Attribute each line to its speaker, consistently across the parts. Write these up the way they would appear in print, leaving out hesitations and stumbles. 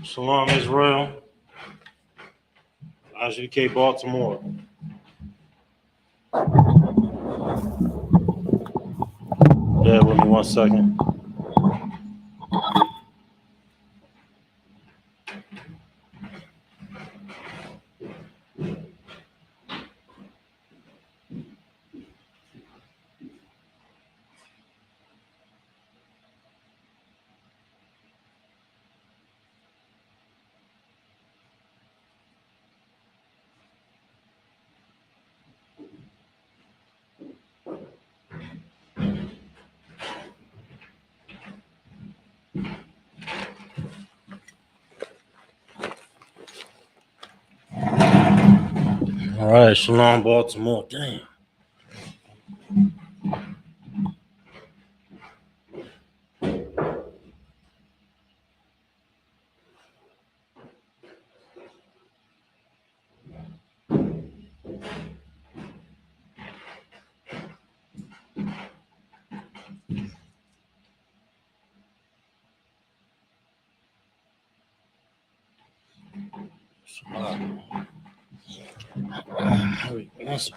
Speaker 1: Shalom, Israel. ISUPK, Baltimore. Bear with me 1 second. All right, Shalom, Baltimore. Damn.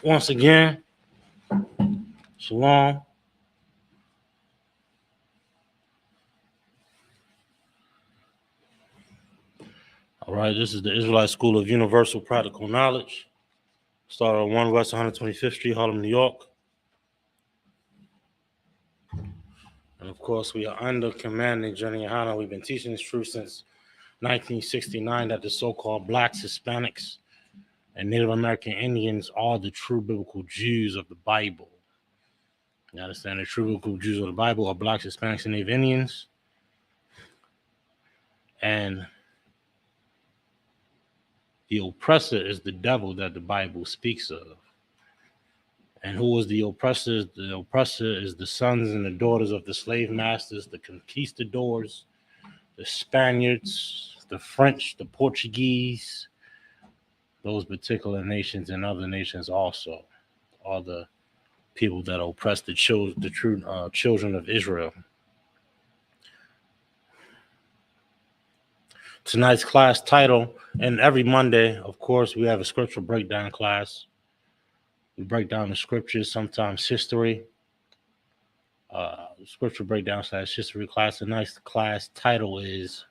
Speaker 1: Once again, Shalom. All right, this is the Israelite School of Universal Practical Knowledge. Started on 1 West 125th Street, Harlem, New York. And of course, we are under commanding Jenny Hanna. We've been teaching this truth since 1969 that the so-called blacks, Hispanics, and Native American Indians are the true biblical Jews of the Bible. You understand? The true biblical Jews of the Bible are blacks, Hispanics, and Native Indians. And the oppressor is the devil that the Bible speaks of. And who is the oppressor? The oppressor is the sons and the daughters of the slave masters, the conquistadors, the Spaniards, the French, the Portuguese, those particular nations and other nations also are the people that oppress the true children of Israel. Tonight's class title, and every Monday, of course, we have a scripture breakdown class. We break down the scriptures, sometimes history. Scripture breakdown / history class. Tonight's class title is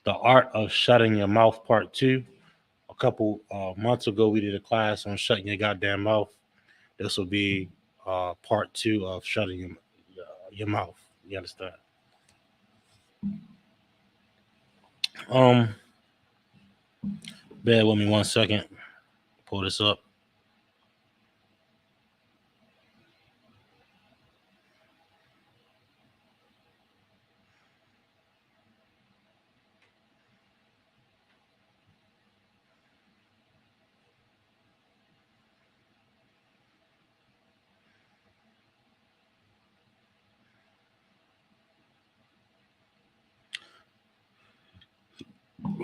Speaker 1: The Art of Shutting Your Mouth Part 2. A couple months ago, we did a class on shutting your goddamn mouth. This will be part 2 of shutting your mouth. You understand? Bear with me 1 second. Pull this up.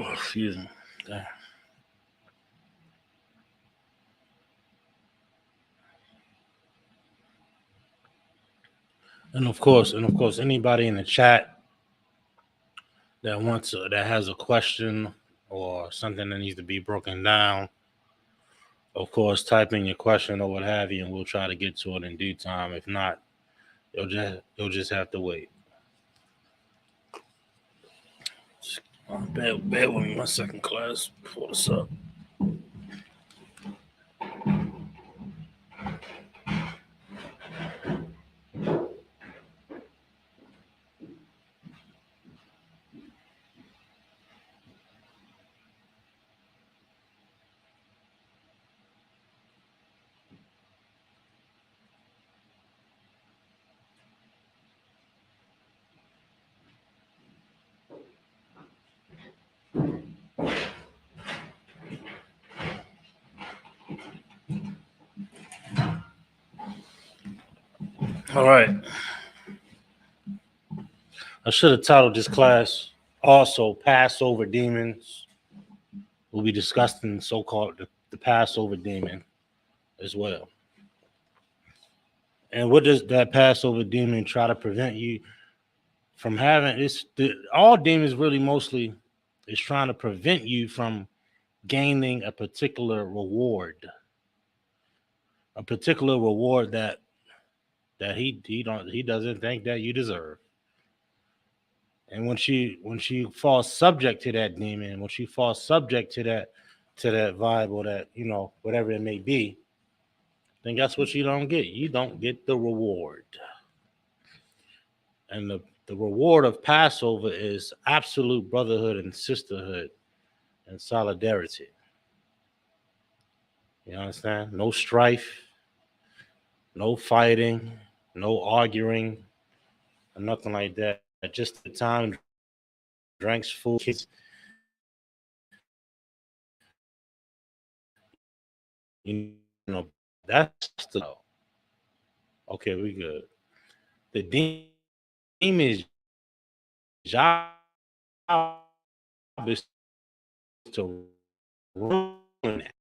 Speaker 1: Oh, excuse me. Damn. And of course, anybody in the chat that has a question or something that needs to be broken down, of course, type in your question or what have you, and we'll try to get to it in due time. If not, you'll just have to wait. Bear with me 1 second, class. Pull this up. All right. I should have titled this class also Passover Demons. We'll be discussing so-called the Passover demon as well. And what does that Passover demon try to prevent you from having? All demons really mostly is trying to prevent you from gaining a particular reward, that he doesn't think that you deserve. And once you fall subject to that demon, once you fall subject to that vibe, or that, whatever it may be, then guess what you don't get? You don't get the reward. And the reward of Passover is absolute brotherhood and sisterhood and solidarity. You understand? No strife, no fighting, no arguing, or nothing like that. Just the time, drinks, food, kids. That's the okay. We good. The demon's job is to ruin that,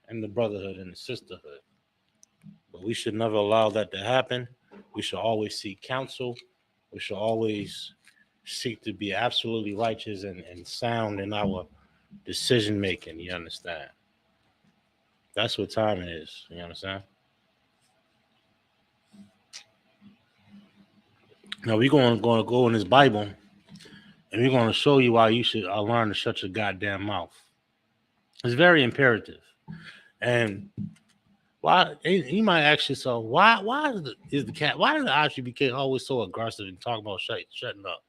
Speaker 1: and the brotherhood and the sisterhood. But we should never allow that to happen. We should always seek counsel. We should always seek to be absolutely righteous and sound in our decision making. You understand? That's what time it is. You understand? Now we're going to go in this Bible, and we're going to show you why you should learn to shut your goddamn mouth. It's very imperative. And why, you might ask yourself, why is the cat, why does the ISUPK always so aggressive and talk about shutting up?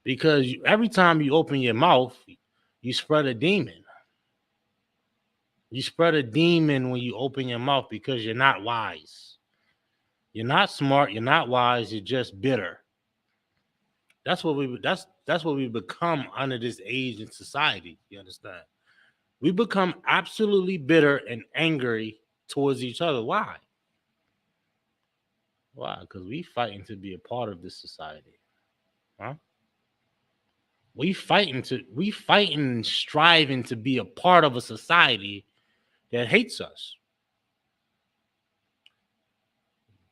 Speaker 1: Because every time you open your mouth, you spread a demon. You spread a demon when you open your mouth, because you're not wise. You're not smart. You're not wise. You're just bitter. That's what we become under this age in society. You understand? We become absolutely bitter and angry towards each other. Why? Why? Because we fighting to be a part of this society. Huh? We fighting, striving to be a part of a society that hates us.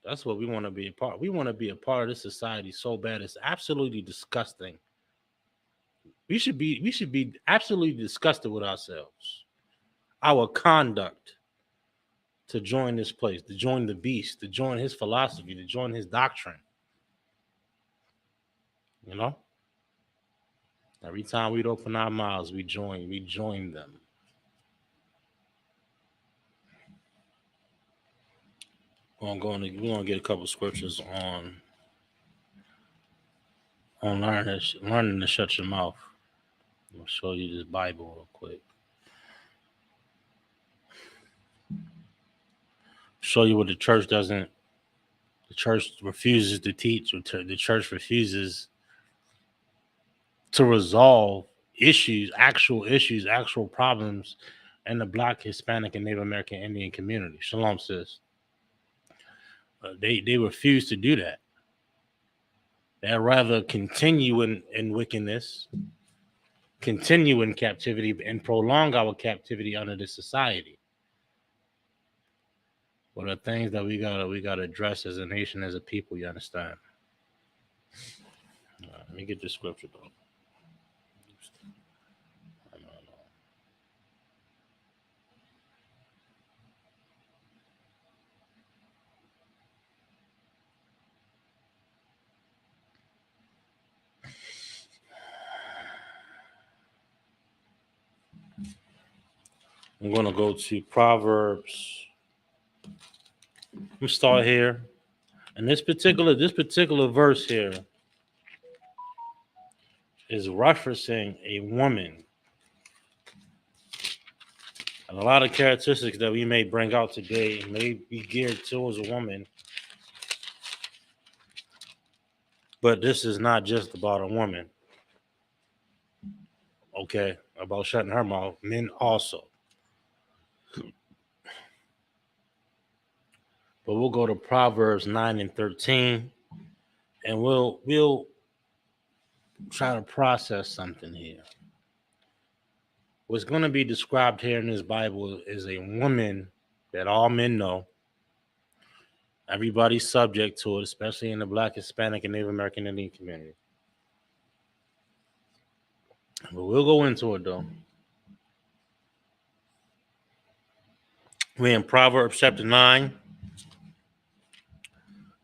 Speaker 1: That's what we want to be a part. We want to be a part of this society so bad it's absolutely disgusting. We should be absolutely disgusted with ourselves. Our conduct to join this place, to join the beast, to join his philosophy, to join his doctrine. You know? Every time we'd open our mouths, we join them. We're gonna get a couple scriptures on learning to shut your mouth. I'll show you this Bible real quick. Show you what the church doesn't. The church refuses to teach. The church refuses to resolve actual problems in the Black, Hispanic, and Native American Indian community. Shalom, sis. They refuse to do that. They'd rather continue in wickedness, continue in captivity, and prolong our captivity under this society. What are things that we gotta address as a nation, as a people? You understand? Let me get the scripture though. I'm gonna go to Proverbs. I'm gonna start here. And this particular verse here is referencing a woman. And a lot of characteristics that we may bring out today may be geared towards a woman. But this is not just about a woman. Okay, about shutting her mouth. Men also. But we'll go to Proverbs 9 and 13, and we'll try to process something here. What's going to be described here in this Bible is a woman that all men know. Everybody's subject to it, especially in the Black, Hispanic, and Native American Indian community. But we'll go into it though. We're in Proverbs chapter 9,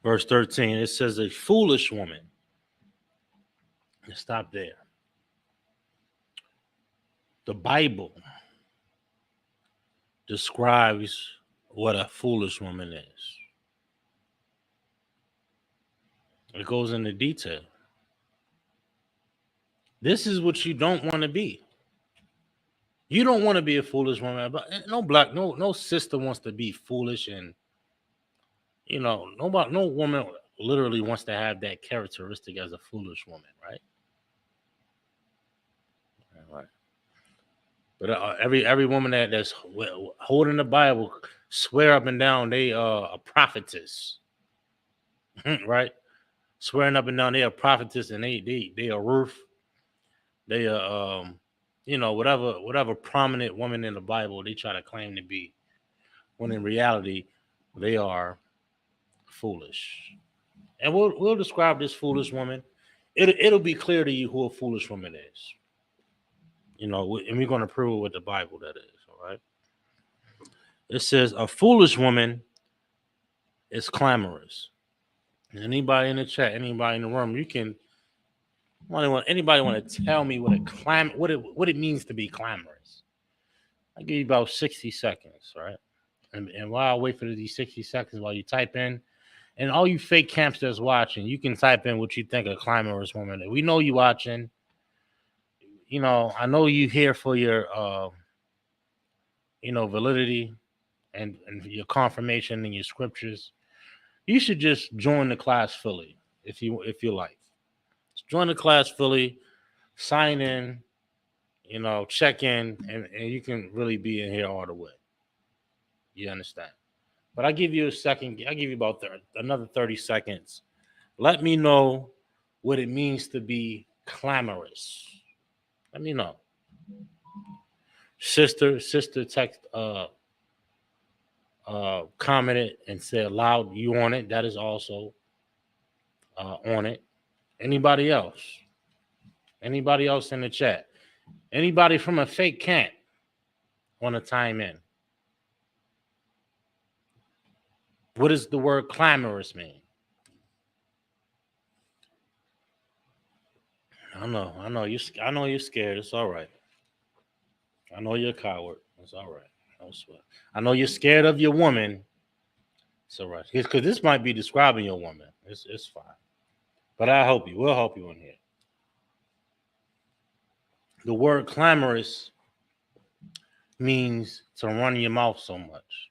Speaker 1: verse 13. It says, a foolish woman. Let's stop there. The Bible describes what a foolish woman is. It goes into detail. This is what you don't want to be. You don't want to be a foolish woman. But no sister wants to be foolish, and no woman literally wants to have that characteristic as a foolish woman, right? Right. But every woman that's holding the Bible swear up and down they a prophetess, right? Swearing up and down they a prophetess, and they a Ruth, they whatever prominent woman in the Bible they try to claim to be, when in reality they are foolish. And we'll describe this foolish woman. It'll be clear to you who a foolish woman is. And we're going to prove it with the Bible, that is. All right. It says a foolish woman is clamorous. Anybody in the chat, anybody in the room, you can. Anybody want to tell me what it means to be clamorous? I'll give you about 60 seconds, right? And while I wait for these 60 seconds, while you type in, and all you fake camps that's watching, you can type in what you think a clamorous woman is. We know you watching. I know you here for your validity and your confirmation and your scriptures. You should just join the class fully if you like. Just join the class fully, sign in, check in, and you can really be in here all the way. You understand? But I give you a second. I give you about another 30 seconds. Let me know what it means to be clamorous. Let me know. Sister text commented and said loud, you on it. That is also on it. Anybody else? Anybody else in the chat? Anybody from a fake camp want to chime in? What does the word clamorous mean? I know you're scared. It's all right. I know you're a coward. It's all right. No sweat. I know you're scared of your woman. It's all right. Because this might be describing your woman. It's fine. But we'll help you in here. The word clamorous means to run your mouth so much.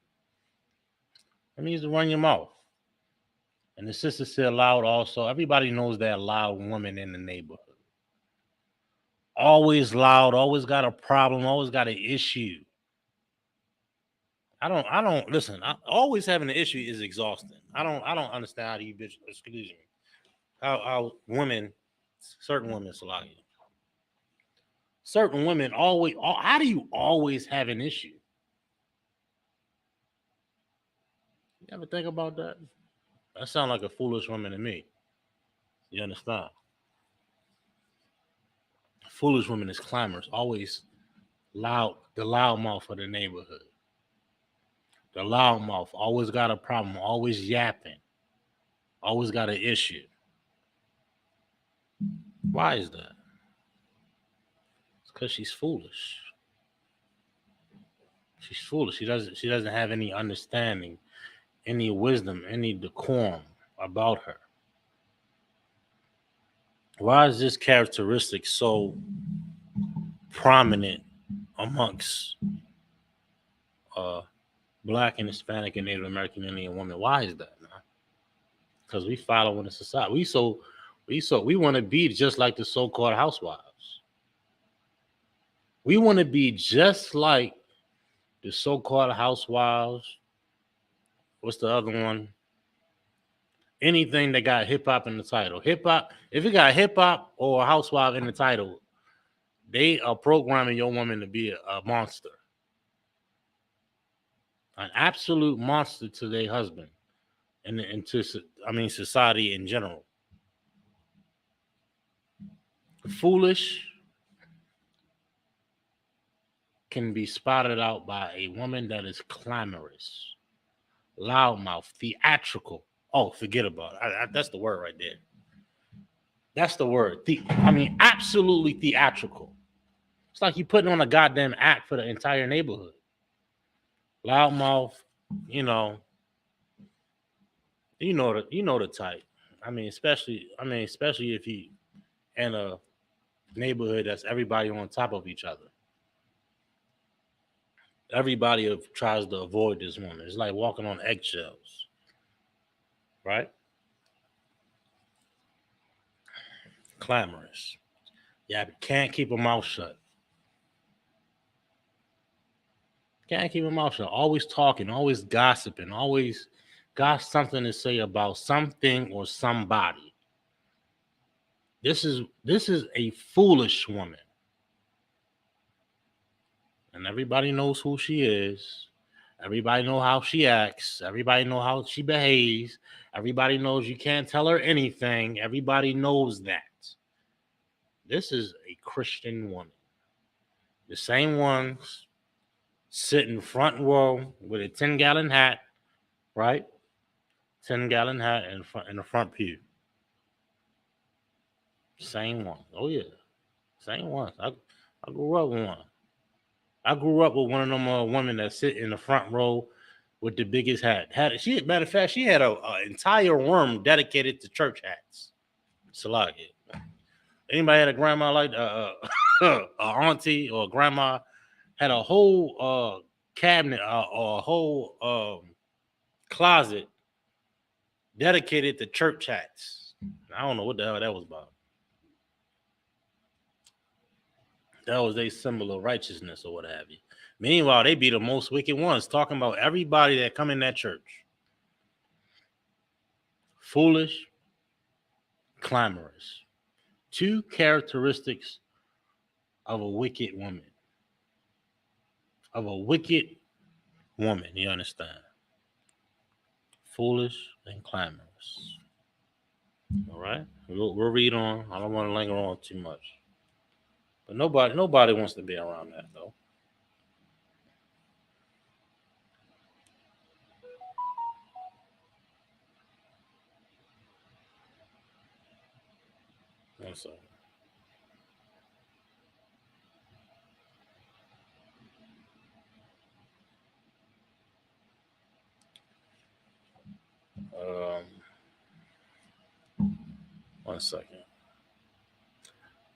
Speaker 1: It means to run your mouth. And the sister said loud also. Everybody knows that loud woman in the neighborhood. Always loud, always got a problem, always got an issue. I don't listen. Always having an issue is exhausting. I don't understand how you bitch. Excuse me. How women, certain women, Salagi, certain women always. How do you always have an issue? You ever think about that? That sounds like a foolish woman to me. You understand? Foolish woman is clamorous, always loud, the loud mouth of the neighborhood. The loud mouth always got a problem, always yapping, always got an issue. Why is that? It's because she's foolish. She's foolish. She doesn't have any understanding, any wisdom, any decorum about her. Why is this characteristic so prominent amongst uh, Black and Hispanic and Native American Indian women? Why is that, man? Because we follow in the society. We want to be just like the so-called housewives. We want to be just like the so-called housewives. What's the other one? Anything that got hip hop in the title. Hip hop, if it got hip hop or a housewife in the title, they are programming your woman to be a monster. An absolute monster to their husband and to society in general. Foolish can be spotted out by a woman that is clamorous, loudmouth, theatrical. Oh, forget about it. That's the word right there. That's the word. Absolutely theatrical. It's like you putting on a goddamn act for the entire neighborhood. Loudmouth, you know the type. Especially if you in a neighborhood that's everybody on top of each other. Everybody tries to avoid this woman. It's like walking on eggshells, right? Clamorous. Yeah, can't keep a mouth shut. Can't keep a mouth shut. Always talking, always gossiping, always got something to say about something or somebody. This is a foolish woman. And everybody knows who she is. Everybody know how she acts. Everybody know how she behaves. Everybody knows you can't tell her anything. Everybody knows that. This is a Christian woman. The same ones sitting front row with a 10-gallon hat, right? 10-gallon hat in the front pew. Same one. Oh yeah. Same ones. I grew up with one. I grew up with one of them women that sit in the front row with the biggest hat. Matter of fact, she had a entire room dedicated to church hats. Salagi. Anybody had a grandma like a auntie or a grandma had a whole cabinet or a whole closet dedicated to church hats. I don't know what the hell that was about. That was a symbol of righteousness or what have you. Meanwhile, they be the most wicked ones, talking about everybody that come in that church. Foolish, clamorous. Two characteristics of a wicked woman. Of a wicked woman, you understand? Foolish and clamorous. All right? We'll read on. I don't want to linger on too much. But nobody wants to be around that, though. One second. One second.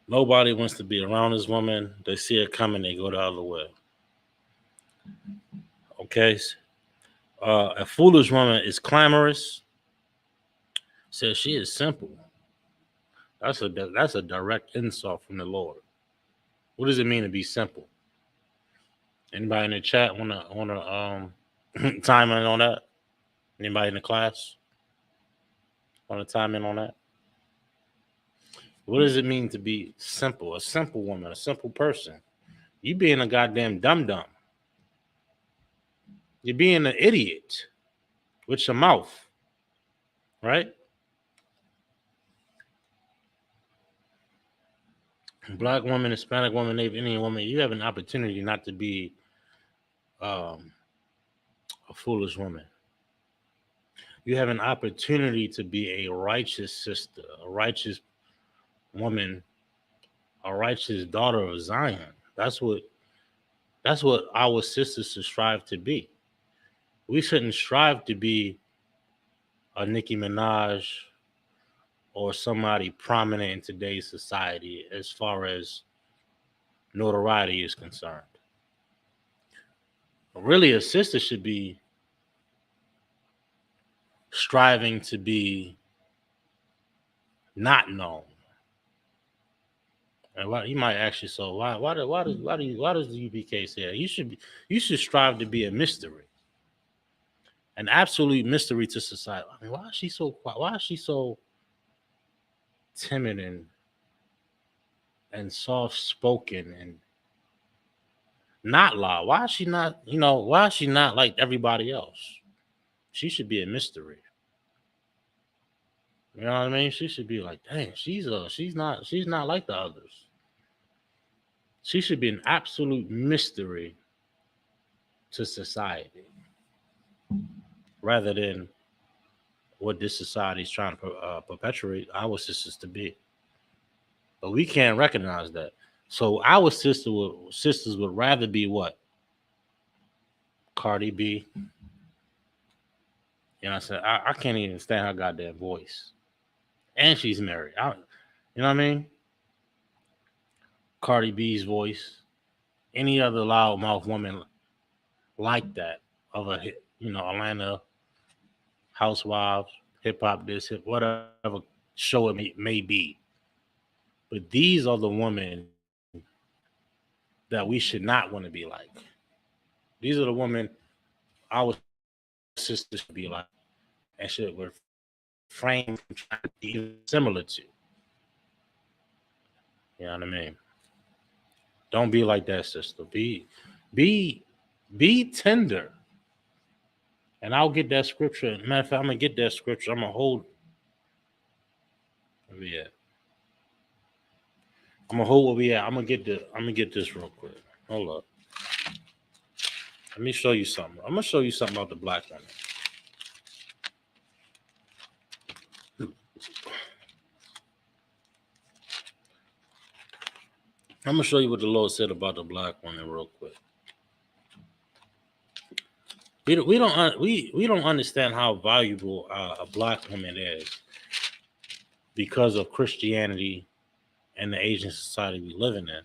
Speaker 1: Nobody wants to be around this woman. They see her coming, they go the other way. Okay? A foolish woman is clamorous. Says she is simple. That's a direct insult from the Lord. What does it mean to be simple? Anybody in the chat wanna time in on that? Anybody in the class want to time in on that? What does it mean to be simple? A simple woman, a simple person. You being a goddamn dum-dum. You're being an idiot. with your mouth, right? Black woman, Hispanic woman, Native Indian woman, you have an opportunity not to be um, a foolish woman. You have an opportunity to be a righteous sister, a righteous woman, a righteous daughter of Zion. That's what our sisters should strive to be. We shouldn't strive to be a Nicki Minaj or somebody prominent in today's society as far as notoriety is concerned. Really, a sister should be striving to be not known. And why, you might ask yourself, why does the UPK say that? You should strive to be a mystery, an absolute mystery to society. I mean, why is she so quiet? Why is she so timid and soft spoken and not loud? Why is she not? Why is she not like everybody else? She should be a mystery. You know what I mean? She should be like, dang, she's not like the others. She should be an absolute mystery to society, rather than what this society is trying to perpetuate our sisters to be. But we can't recognize that. So our sisters would rather be what? Cardi B. You know what I'm saying? I can't even stand her goddamn voice. And she's married. You know what I mean? Cardi B's voice. Any other loudmouth woman like that of a Atlanta housewives, hip hop this, whatever show it may be. But these are the women that we should not want to be like. These are the women our sisters should be like and should refrain from trying to be similar to. You know what I mean? Don't be like that, sister. Be be tender. And I'll get that scripture. Matter of fact, I'm gonna get that scripture. I'm gonna hold. Where we at? I'm gonna hold where we at. I'm gonna get this real quick. Hold up. Let me show you something. I'm gonna show you something about the black woman. I'm gonna show you what the Lord said about the black woman real quick. We don't understand how valuable a black woman is because of Christianity and the Asian society we living in.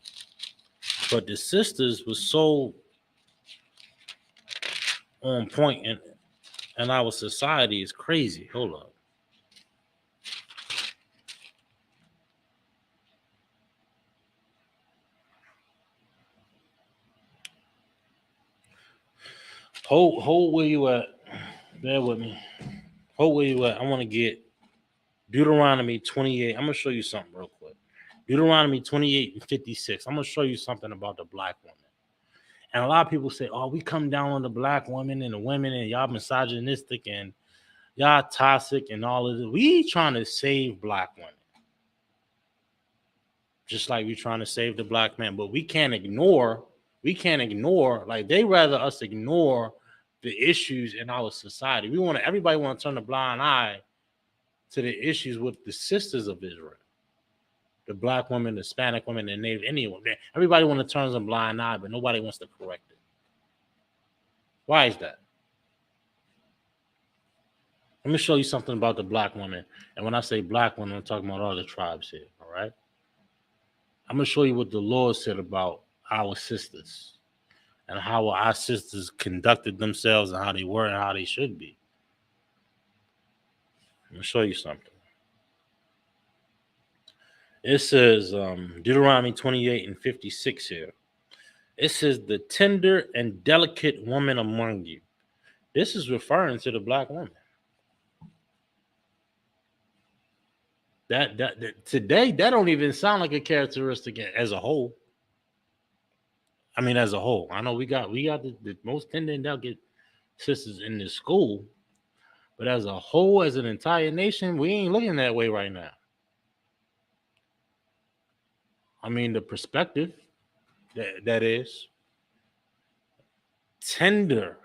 Speaker 1: But the sisters was so on point in our society is crazy. Hold up. Hold where you at. Bear with me. Hold where you at. I want to get Deuteronomy 28. I'm gonna show you something real quick. Deuteronomy 28 and 56. I'm gonna show you something about the black woman. And a lot of people say, "Oh, we come down on the black women and the women, and y'all misogynistic and y'all toxic and all of this." We trying to save black women, just like we trying to save the black man. But we can't ignore. Like they rather us ignore the issues in our society. Everybody want to turn a blind eye to the issues with the sisters of Israel, the black women, the Hispanic women, the Native Indian women. Everybody want to turn a blind eye, but nobody wants to correct it. Why is that? Let me show you something about the black woman. And when I say black woman, I'm talking about all the tribes here. All right. I'm gonna show you what the Lord said about our sisters and how our sisters conducted themselves and how they were and how they should be. I'm gonna show you something. It says Deuteronomy 28 and 56 here. It says the tender and delicate woman among you. This is referring to the black woman. That today that don't even sound like a characteristic as a whole. I mean, as a whole, I know we got the most tender and delicate sisters in this school, But as a whole, as an entire nation, we ain't looking that way right now. I mean, the perspective that is tender.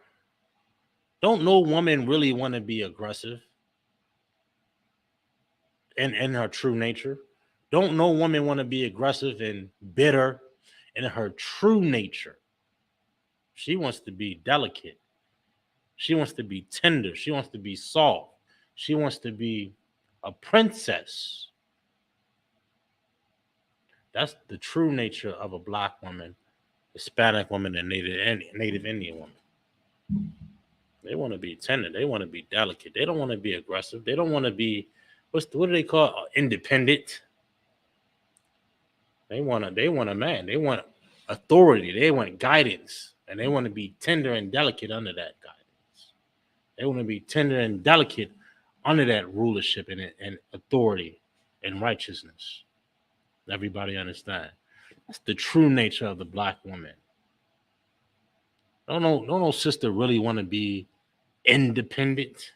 Speaker 1: Don't no woman really want to be aggressive in her true nature? Don't no woman want to be aggressive and bitter in her true nature? She wants to be delicate. She wants to be tender. She wants to be soft. She wants to be a princess. That's the true nature of a black woman, Hispanic woman, and Native Indian woman. They want to be tender. They want to be delicate. They don't want to be aggressive. They don't want to be what do they call independent? They want a man. They want authority. They want guidance, and they want to be tender and delicate under that guidance. They want to be tender and delicate under that rulership and authority and righteousness. Everybody understand? That's the true nature of the black woman. Don't no sister really want to be independent.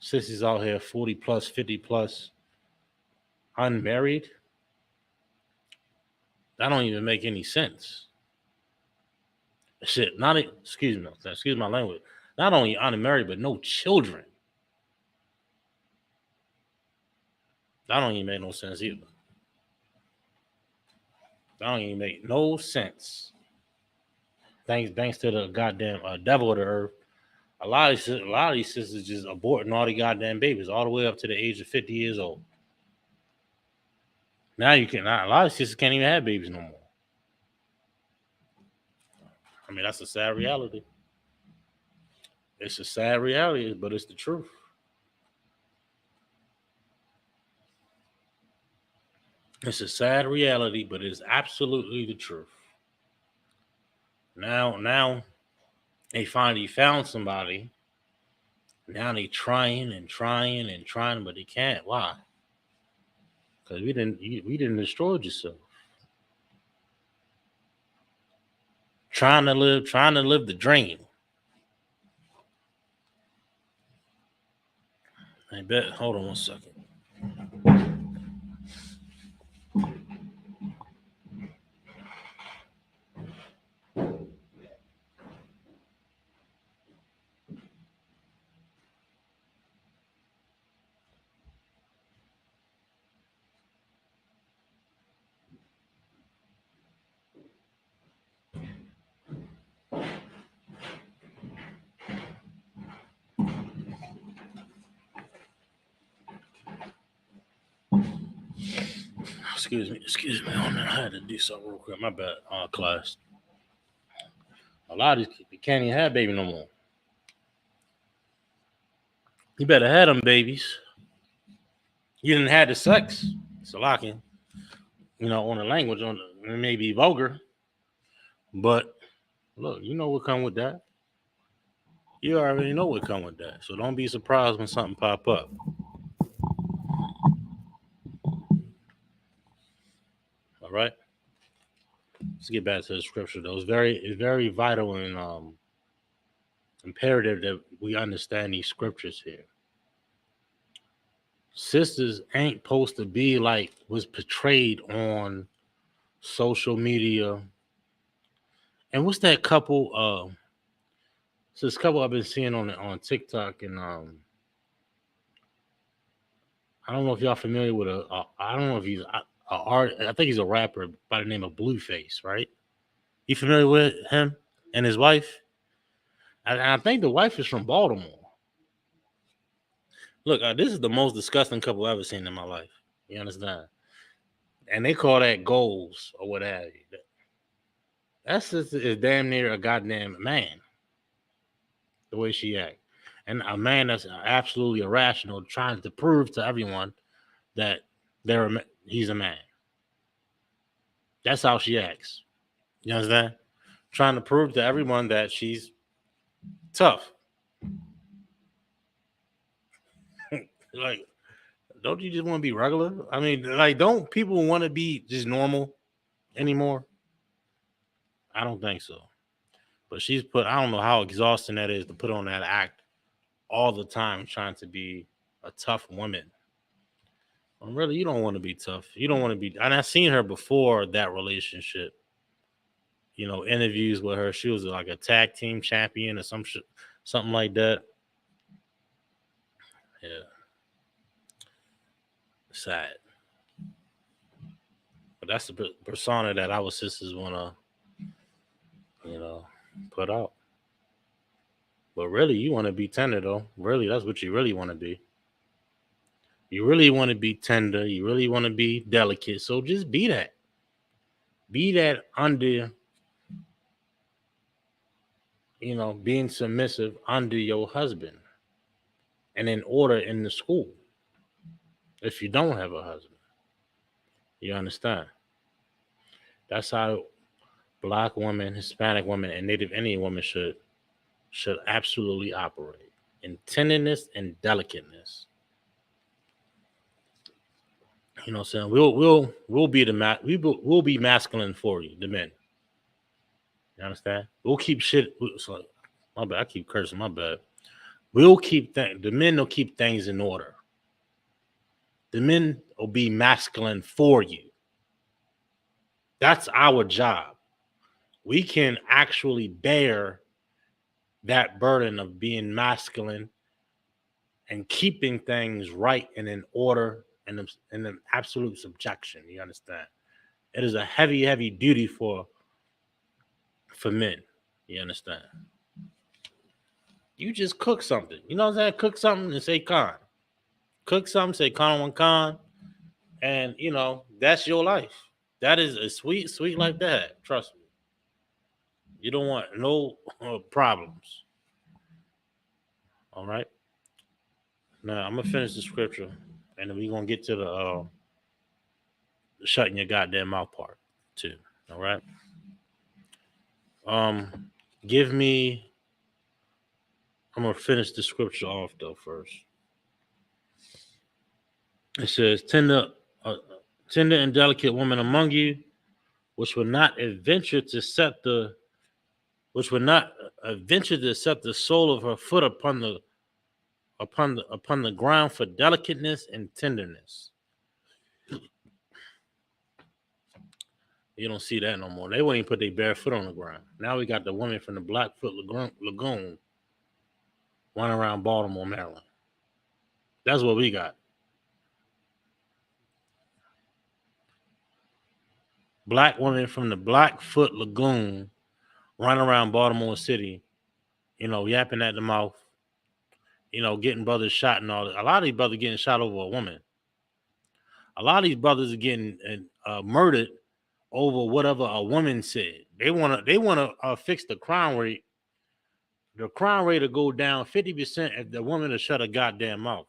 Speaker 1: Sissies out here 40 plus, 50 plus, unmarried. That don't even make any sense. Shit, excuse my language. Not only unmarried, but no children. That don't even make no sense either. That don't even make no sense. Thanks to the goddamn devil of the earth. A lot of these sisters just aborting all the goddamn babies all the way up to the age of 50 years old. Now a lot of sisters can't even have babies no more. I mean, that's a sad reality. It's a sad reality, but it's the truth. It's a sad reality, but it's absolutely the truth. Now they finally found somebody. Now they trying and trying and trying, but they can't. Why? Because we didn't destroy yourself. Trying to live the dream. I bet. Hold on one second. Excuse me. I had to do something real quick. My bad, class. A lot of these people can't even have baby no more. You better have them babies. You didn't have the sex. It's a locking. On the language, it may be vulgar, but look, you know what come with that. You already know what come with that. So don't be surprised when something pop up. All right. Let's get back to the scripture though. It's very vital and imperative that we understand these scriptures here. Sisters ain't supposed to be like was portrayed on social media. And what's that couple? So this couple I've been seeing on TikTok, and I don't know if y'all familiar with I don't know if he's a art. I think he's a rapper by the name of Blueface, right? You familiar with him and his wife? I think the wife is from Baltimore. Look, this is the most disgusting couple I've ever seen in my life. You understand? And they call that goals or what have you. That sister is damn near a goddamn man. The way she act, and a man that's absolutely irrational, trying to prove to everyone that he's a man. That's how she acts. You understand? Trying to prove to everyone that she's tough. Like, don't you just want to be regular? I mean, like, don't people want to be just normal anymore? I don't think so. But she's put, I don't know how exhausting that is to put on that act all the time, trying to be a tough woman. Well, really, you don't want to be tough. You don't want to be. And I seen her before that relationship. Interviews with her. She was like a tag team champion or some shit, something like that. Yeah, sad. But that's the persona that our sisters wanna, you know, put out. But really, you want to be tender though. Really, that's what you really want to be. You really want to be tender. You really want to be delicate. So just be that. Be that under, being submissive under your husband and in order in the school. If you don't have a husband, you understand. That's how black women, Hispanic women, and Native Indian women should absolutely operate in tenderness and delicateness. You know what I'm saying? We'll be we'll be masculine for you, the men. You understand? We'll keep shit. So, my bad. I keep cursing. My bad. We'll keep the men will keep things in order. The men will be masculine for you. That's our job. We can actually bear that burden of being masculine and keeping things right and in order and in an absolute subjection. You understand? It is a heavy, heavy duty for men. You understand? You just cook something. You know what I'm saying? Cook something and say con. Cook something, say con one con, and that's your life. That is a sweet, sweet like that. Trust me. You don't want no problems. All right. Now I'm gonna finish the scripture, and then we're gonna get to the shutting your goddamn mouth part too. All right. Give me. I'm gonna finish the scripture off though first. It says, tender and delicate woman among you, which will not adventure to set the sole of her foot upon the ground for delicateness and tenderness. You don't see that no more. They won't even put their bare foot on the ground. Now we got the woman from the Blackfoot Lagoon running around Baltimore, Maryland. That's what we got. Black women from the Blackfoot Lagoon running around Baltimore City, yapping at the mouth, getting brothers shot and all that. A lot of these brothers getting shot over a woman. A lot of these brothers are getting murdered over whatever a woman said. They wanna fix the crime rate. The crime rate to go down 50% if the woman to shut a goddamn mouth.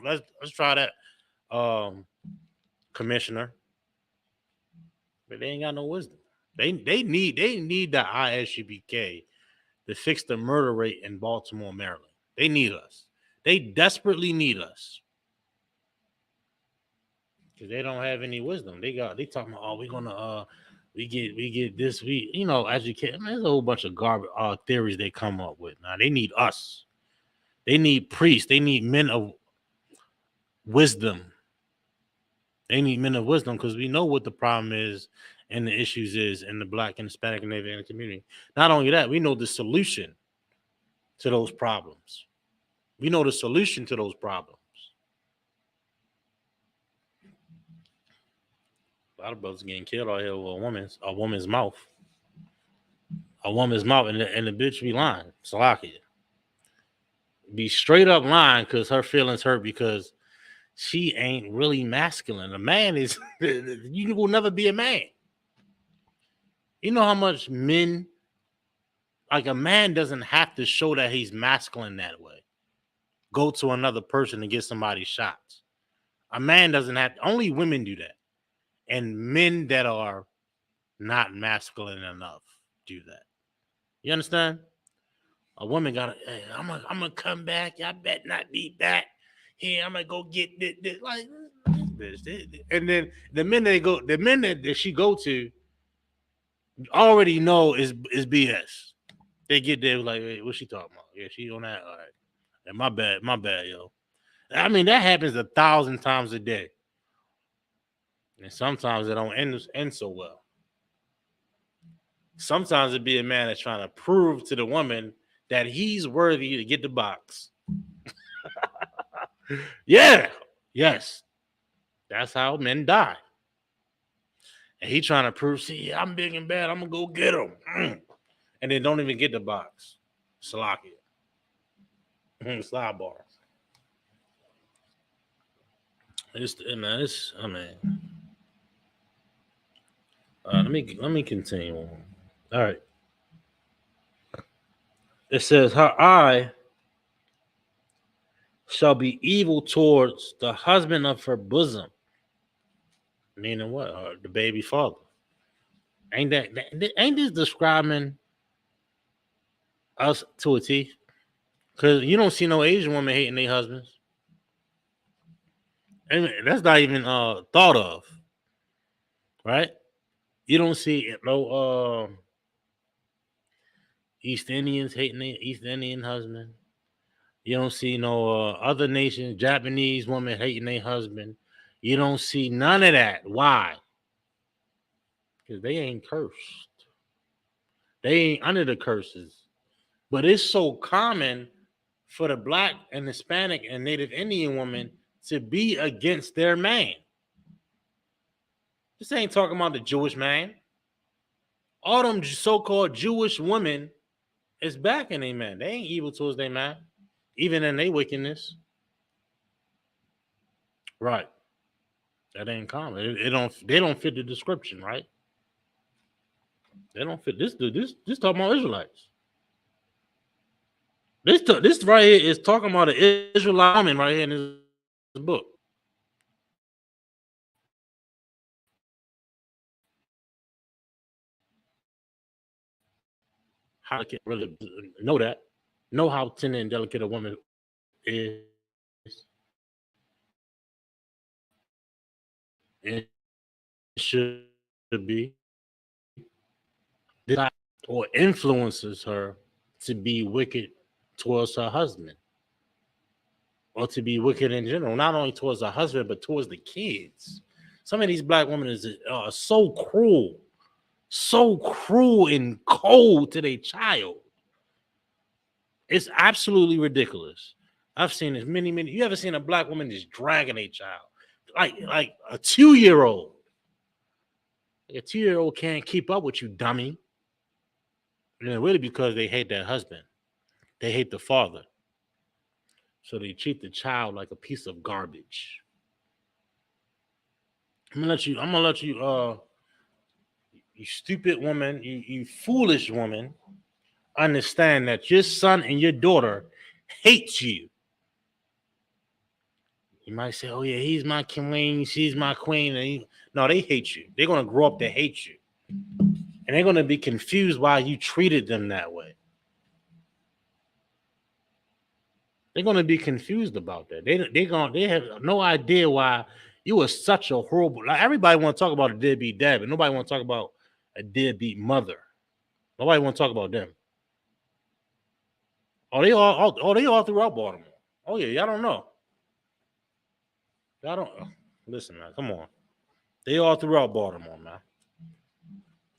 Speaker 1: Let's try that, commissioner. But they ain't got no wisdom. They need the ISUPK to fix the murder rate in Baltimore, Maryland. They need us. They desperately need us. Because they don't have any wisdom. They talking about, we're gonna we get this, educate. Man, there's a whole bunch of garbage theories they come up with. Now they need us. They need priests. They need men of wisdom. They need men of wisdom because we know what the problem is and the issues is in the Black and Hispanic and Native American community. Not only that, we know the solution to those problems. We know the solution to those problems. A lot of brothers getting killed out here with a woman's mouth. A woman's mouth, and the bitch be lying. Salakia. Be straight up lying because her feelings hurt because she ain't really masculine. A man is, you will never be a man. You know how much men, like a man doesn't have to show that he's masculine that way. Go to another person and get somebody shot. A man doesn't have, only women do that. And men that are not masculine enough do that. You understand? A woman got to, hey, I'm gonna come back. I bet not be back. Here, I'm gonna go get this. Like, and then the men that she go to already know is BS. They get there like, hey, what's she talking about? Yeah, she on that. All right. And my bad, yo. I mean, that happens 1,000 times a day. And sometimes it don't end so well. Sometimes it be a man that's trying to prove to the woman that he's worthy to get the box. Yeah. Yes. That's how men die. And he trying to prove, see, I'm big and bad. I'm gonna go get him. And then don't even get the box. Salakia. Sidebar. It's I mean, let me continue on. All right. It says, her eye shall be evil towards the husband of her bosom. Meaning what? The baby father. Ain't this describing us to a T? Because you don't see no Asian woman hating their husbands. And that's not even thought of, right? You don't see no East Indians hating their East Indian husband. You don't see no other nations, Japanese woman hating their husband. You don't see none of that. Why? Because they ain't cursed. They ain't under the curses. But it's so common for the black and Hispanic and Native Indian woman to be against their man. This ain't talking about the Jewish man. All them so-called Jewish women is backing their man. They ain't evil towards their man, even in their wickedness. Right. That ain't common. It don't. They don't fit the description, right? They don't fit this. This talking about Israelites. This right here is talking about an Israelite woman right here in this book. How can really know that? Know how tender and delicate a woman is, and should be, or influences her to be wicked towards her husband, or to be wicked in general, not only towards her husband but towards the kids. Some of these black women are so cruel and cold to their child. It's absolutely ridiculous. I've seen this many. You ever seen a black woman just dragging a child, like a 2-year-old? A 2-year-old can't keep up with you, dummy. And really because they hate their husband, they hate the father, so they treat the child like a piece of garbage. I'm gonna let you. You stupid woman, you foolish woman, understand that your son and your daughter hates you. You might say, "Oh yeah, he's my queen, she's my queen." No, they hate you. They're gonna grow up to hate you, and they're gonna be confused why you treated them that way. They're gonna be confused about that. They have no idea why you were such a horrible. Like everybody want to talk about a deadbeat dad, but nobody want to talk about a deadbeat mother. Nobody want to talk about them. They all throughout Baltimore. Oh yeah, y'all don't know. Y'all don't listen, man. Come on. They all throughout Baltimore, man.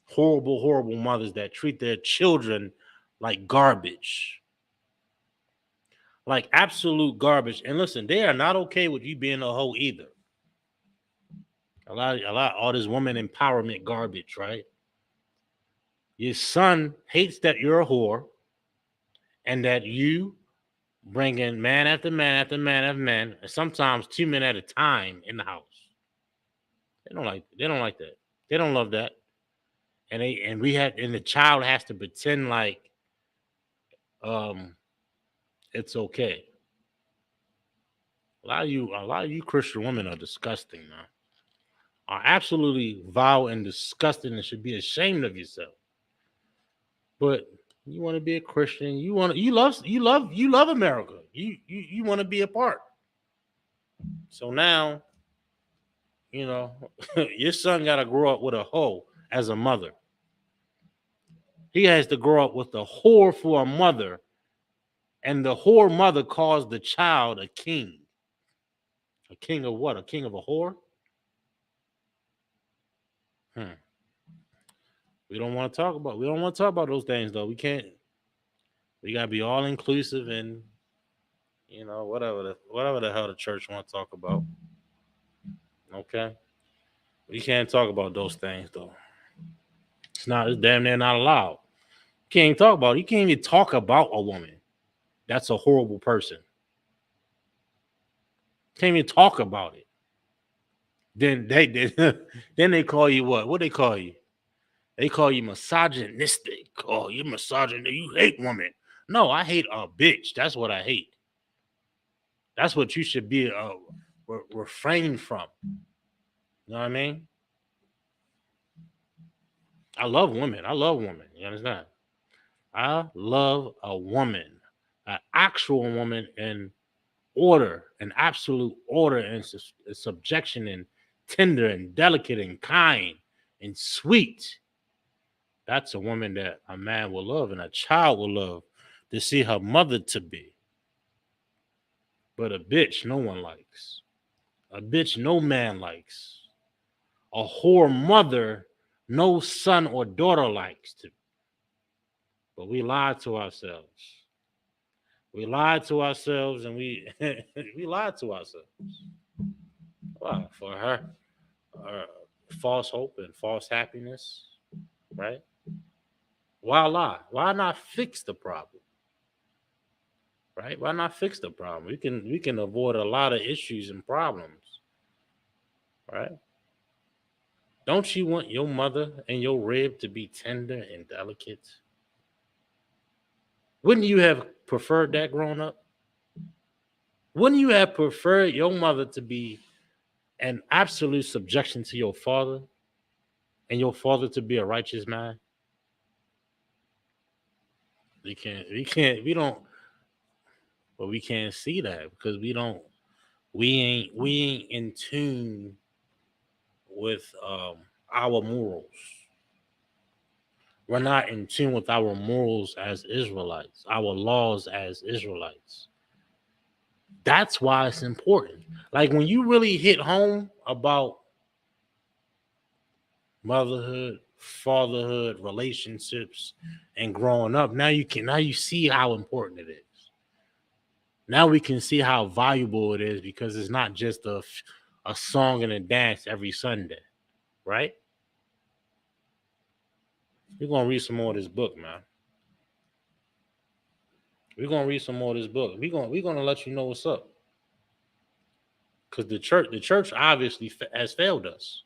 Speaker 1: Horrible mothers that treat their children like garbage. Like absolute garbage. And listen, they are not okay with you being a hoe either. All this woman empowerment garbage, right? Your son hates that you're a whore and that you bring in man after man after man after man, and sometimes 2 men at a time in the house. They don't like that. They don't love that. And the child has to pretend like um it's okay. A lot of you Christian women are disgusting, man. Are absolutely vile and disgusting and should be ashamed of yourself. But you want to be a Christian, you love America. You want to be a part. So now, you know, your son gotta grow up with a hoe as a mother. He has to grow up with a whore for a mother, and the whore mother calls the child a king. A king of what? A king of a whore? Hmm. We don't want to talk about. We don't want to talk about those things though. We can't. We gotta be all inclusive and whatever the hell the church want to talk about. Okay, we can't talk about those things though. It's not. It's damn near not allowed. You can't even talk about it. You can't even talk about a woman. That's a horrible person. Can't even talk about it. Then then they call you what? What they call you? They call you misogynistic. Oh, you're misogynistic. You hate women. No, I hate a bitch. That's what I hate. That's what you should be refrain from. You know what I mean? I love women. I love women. You understand? I love a woman, an actual woman in order, an absolute order and subjection and tender and delicate and kind and sweet. That's a woman that a man will love and a child will love to see her mother to be. But a bitch no one likes. A bitch no man likes. A whore mother no son or daughter likes to. But we lied to ourselves. We lied to ourselves and we we lied to ourselves. Why? For her uh, false hope and false happiness, right? Why lie? Why not fix the problem? Right? Why not fix the problem? We can avoid a lot of issues and problems, right? Don't you want your mother and your rib to be tender and delicate? Wouldn't you have preferred that growing up? Wouldn't you have preferred your mother to be an absolute subjection to your father and your father to be a righteous man? We don't, but we can't see that because we ain't in tune with our morals. We're not in tune with our morals as Israelites, our laws as Israelites. That's why it's important. Like when you really hit home about motherhood, fatherhood, relationships, and growing up, now you see how important it is. Now we can see how valuable it is because it's not just a song and a dance every Sunday, right? We're gonna read some more of this book, man. We're gonna read some more of this book. We're gonna let you know what's up. Because the church obviously has failed us.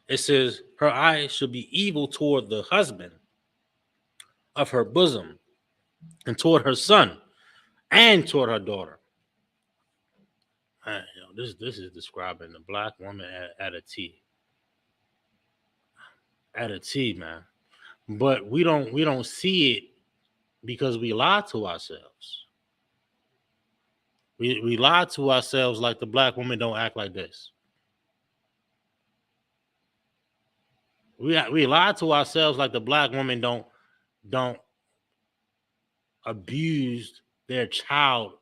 Speaker 1: It says her eyes should be evil toward the husband of her bosom, and toward her son, and toward her daughter. Man, this is describing the black woman at a T. At a T, man. But we don't see it because we lie to ourselves. We lie to ourselves like the black woman don't act like this. We lie to ourselves like the black woman don't abuse their child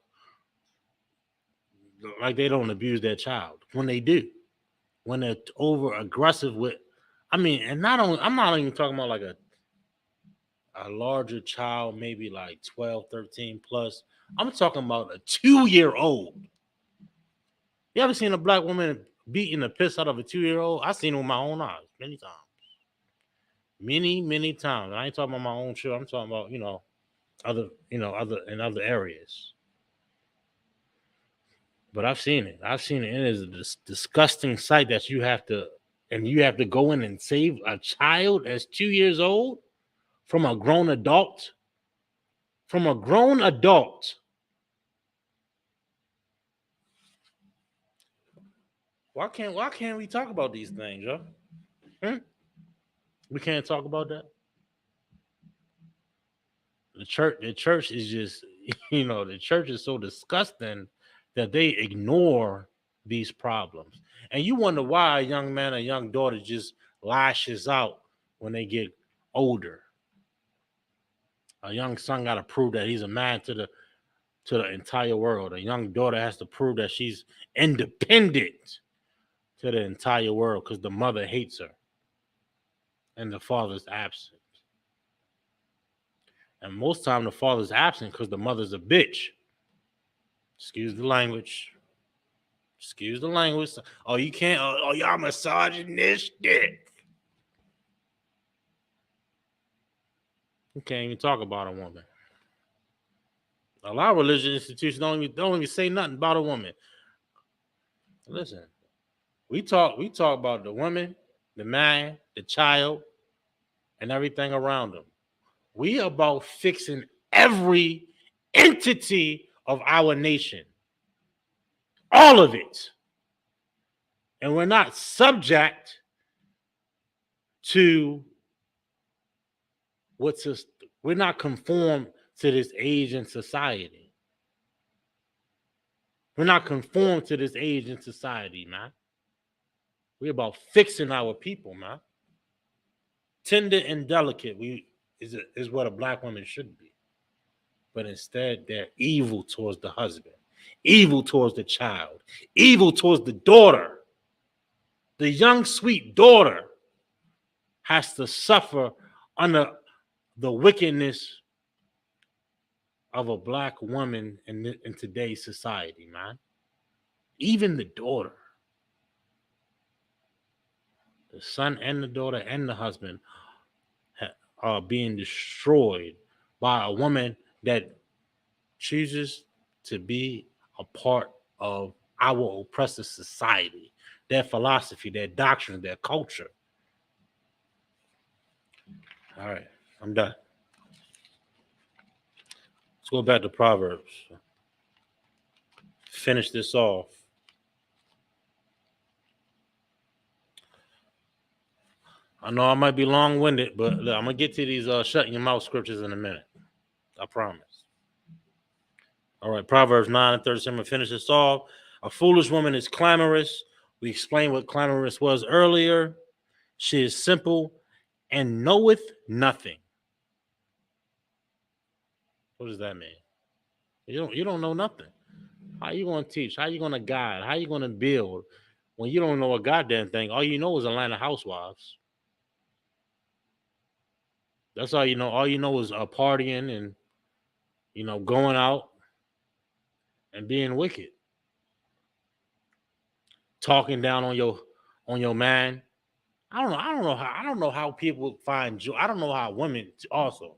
Speaker 1: like they don't abuse their child when they do. When they're over aggressive with, I mean, and not only, I'm not even talking about like a larger child, maybe like 12, 13 plus. I'm talking about a 2-year old. You ever seen a black woman beating the piss out of a 2-year old? I've seen it with my own eyes many times. Many times. I ain't talking about my own children. I'm talking about, other in other areas. But I've seen it. I've seen it. It is a disgusting sight that you have to go in and save a child that's 2 years old from a grown adult. From a grown adult. Why can't we talk about these things, yo? Hmm? We can't talk about that. The church is just, the church is so disgusting that they ignore these problems. And you wonder why a young man or young daughter just lashes out when they get older. A young son got to prove that he's a man to the entire world. A young daughter has to prove that she's independent to the entire world because the mother hates her and the father's absent. And most time the father's absent because the mother's a bitch. Excuse the language. Excuse the language. Oh, you can't. Oh, y'all misogynistic. You can't even talk about a woman. A lot of religious institutions don't even say nothing about a woman. Listen, we talk about the woman, the man, the child, and everything around them. We are about fixing every entity of our nation. All of it. And we're not subject to we're not conformed to this age in society. We're not conformed to this age in society, man. We're about fixing our people, man. Tender and delicate is what a black woman should be. But instead, they're evil towards the husband, evil towards the child, evil towards the daughter. The young, sweet daughter has to suffer under the wickedness of a black woman in today's society, man. Even the daughter, the son and the daughter and the husband are being destroyed by a woman that chooses to be a part of our oppressive society, their philosophy, their doctrine, their culture. All right, I'm done. Let's go back to Proverbs. Finish this off. I know I might be long-winded, but look, I'm gonna get to these shutting your mouth scriptures in a minute. I promise. All right, Proverbs 9 and 37. Finish this off. A foolish woman is clamorous. We explained what clamorous was earlier. She is simple and knoweth nothing. What does that mean? You don't know nothing. How you gonna teach? How you gonna guide? How you gonna build when you don't know a goddamn thing? All you know is Atlanta housewives. That's all you know. All you know is partying and going out and being wicked, talking down on your man. I don't know how people find joy. I don't know how women also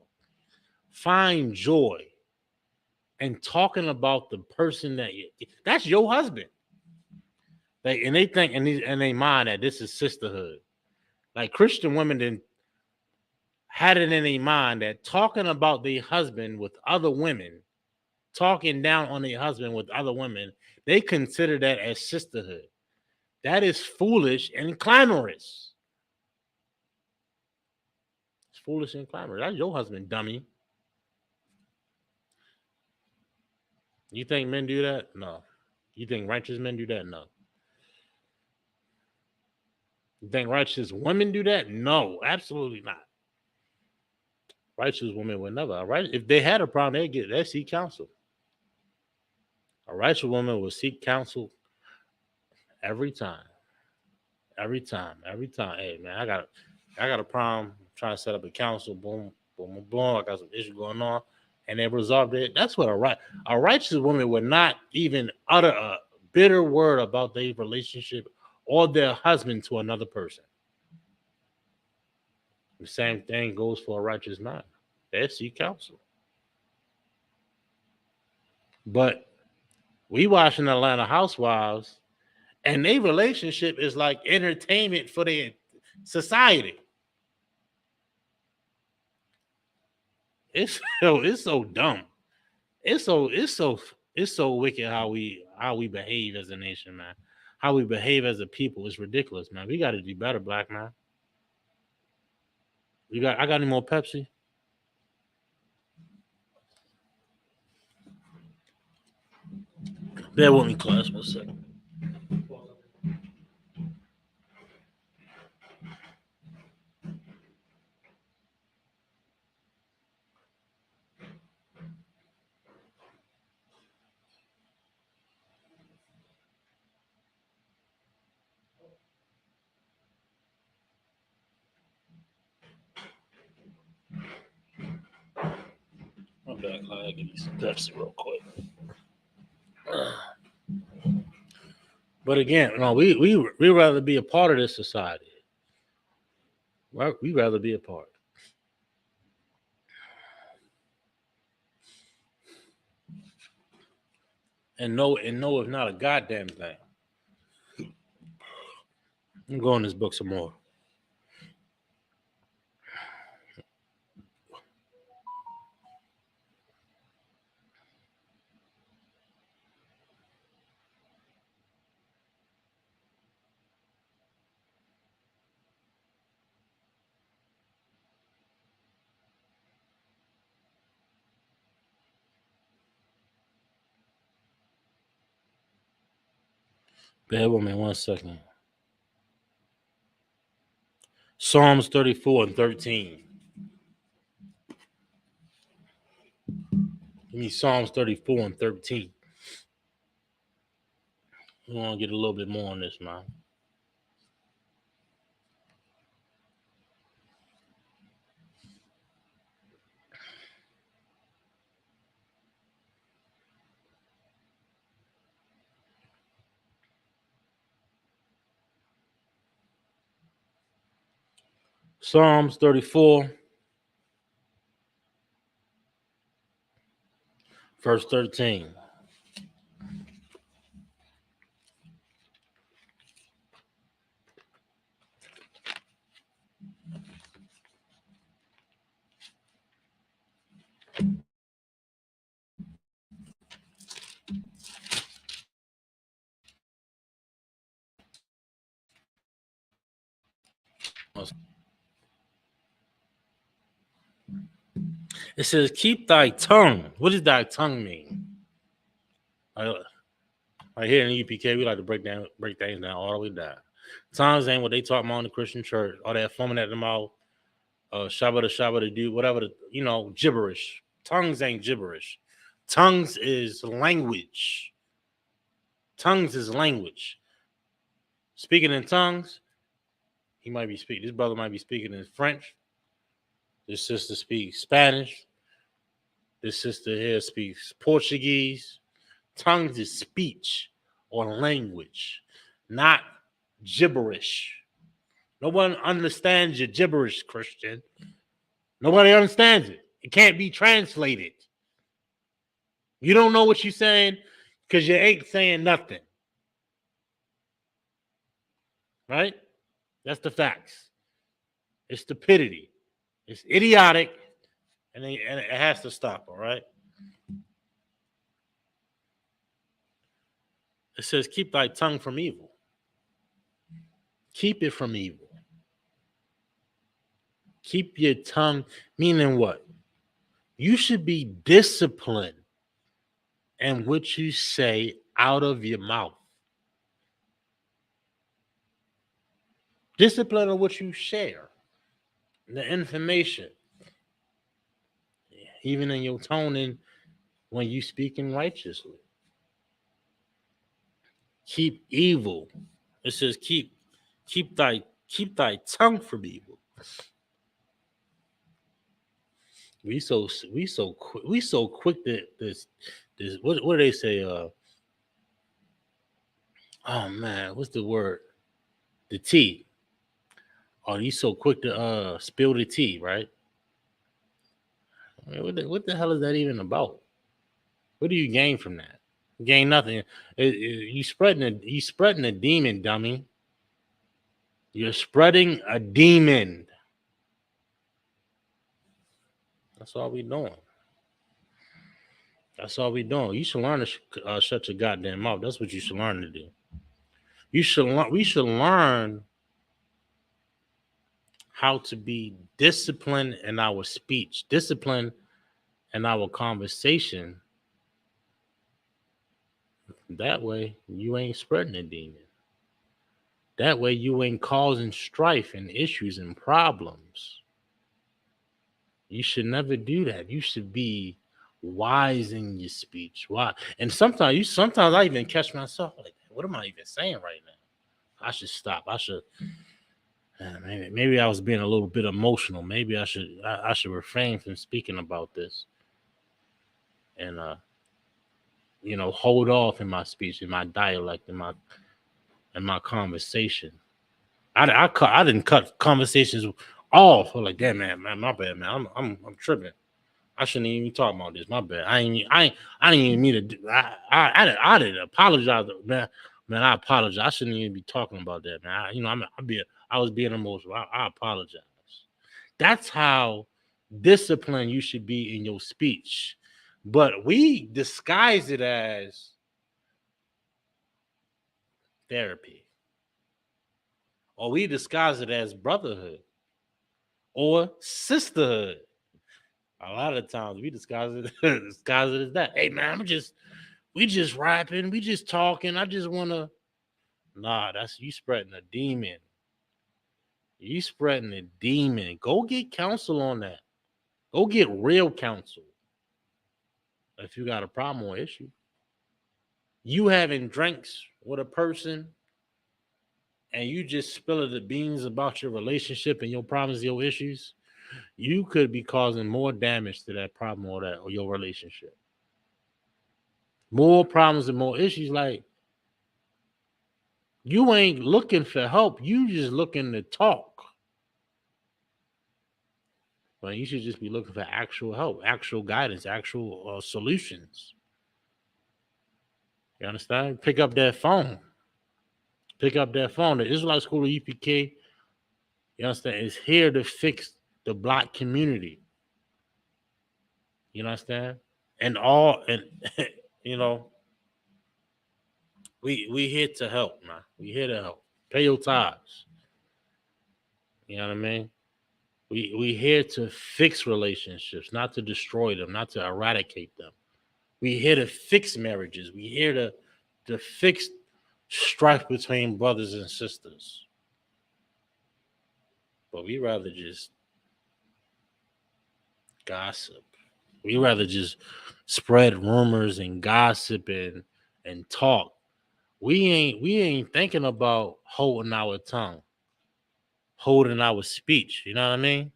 Speaker 1: find joy in talking about the person that's your husband. And they think and they mind that this is sisterhood. Like Christian women didn't had it in their mind that talking about their husband with other women, talking down on their husband with other women, they consider that as sisterhood. That is foolish and clamorous. It's foolish and clamorous. That's your husband, dummy. You think men do that? No. You think righteous men do that? No. You think righteous women do that? No, absolutely not. Righteous women would never. Right? If they had a problem, they'd seek counsel. A righteous woman will seek counsel every time. Every time. Every time. Hey man, I got a problem. I'm trying to set up a council. Boom, boom, boom. I got some issue going on, and they resolved it. That's what a righteous woman would not even utter a bitter word about their relationship or their husband to another person. The same thing goes for a righteous man. They seek counsel. But we watching Atlanta Housewives, and their relationship is like entertainment for their society. It's so dumb. It's so wicked how we behave as a nation, man. How we behave as a people is ridiculous, man. We got to do better, black man. I got any more Pepsi? Bear with me, class, 1 second. back. I'll give you some Pepsi real quick. But again, no, we rather be a part of this society. Right? We rather be a part. And no, it's not a goddamn thing. I'm going this book some more. Bear with me 1 second. Psalms 34 and 13. Give me Psalms 34 and 13. We want to get a little bit more on this, man. Psalms 34, verse 13. It says, keep thy tongue. What does thy tongue mean? Right here in the UPK, we like to break things down all the way down. Tongues ain't what they talk about in the Christian church. All that foaming at the mouth, shabba to do, whatever, gibberish. Tongues ain't gibberish. Tongues is language. Tongues is language. Speaking in tongues, this brother might be speaking in French. This sister speaks Spanish. This sister here speaks Portuguese. Tongues is speech or language, not gibberish. No one understands your gibberish, Christian. Nobody understands it. It can't be translated. You don't know what you're saying because you ain't saying nothing. Right? That's the facts. It's stupidity. It's idiotic, and it has to stop, all right? It says, keep thy tongue from evil. Keep it from evil. Keep your tongue, meaning what? You should be disciplined in what you say out of your mouth. Discipline on what you share. The information. Even in your toning when you speaking righteously. Keep evil. It says keep thy tongue from evil. We so quick that this what do they say? Oh man, what's the word? The tea. Oh, you so quick to spill the tea, right? I mean, what the hell is that even about? What do you gain from that? You gain nothing. You spreading a demon, dummy. You're spreading a demon. That's all we doing. That's all we doing. You should learn to shut your goddamn mouth. That's what you should learn to do. We should learn how to be disciplined in our speech, disciplined in our conversation. That way, you ain't spreading a demon. That way, you ain't causing strife and issues and problems. You should never do that. You should be wise in your speech. Why? And sometimes I even catch myself like, what am I even saying right now? I should stop. I should. Maybe I was being a little bit emotional. Maybe I should refrain from speaking about this. and hold off in my speech, in my dialect, in my conversation. I didn't cut conversations off. I'm like, damn, man, my bad, man. I'm tripping. I shouldn't even be talking about this. My bad. I didn't even mean to. I didn't apologize, man. Man, I apologize. I shouldn't even be talking about that, man. I was being emotional. I apologize. That's how disciplined you should be in your speech. But we disguise it as therapy, or we disguise it as brotherhood or sisterhood. A lot of times we disguise it as that. Hey man, we just rapping, we just talking. I just wanna that's you spreading a demon. You spreading a demon. Go get counsel on that. Go get real counsel. If you got a problem or issue. You having drinks with a person and you just spilling the beans about your relationship and your problems, your issues, you could be causing more damage to that problem or your relationship. More problems and more issues. Like, you ain't looking for help. You just looking to talk. Well, you should just be looking for actual help, actual guidance, actual solutions. You understand? Pick up that phone. Pick up that phone. The Israelite School of UPK, you understand, is here to fix the black community. You understand? And you know, we here to help, man. We here to help. Pay your tithes. You know what I mean? We here to fix relationships, not to destroy them, not to eradicate them. We here to fix marriages. We here to fix strife between brothers and sisters. But we rather just gossip. We rather just spread rumors and gossip and talk. We ain't thinking about holding our tongue, holding our speech. You know what I mean?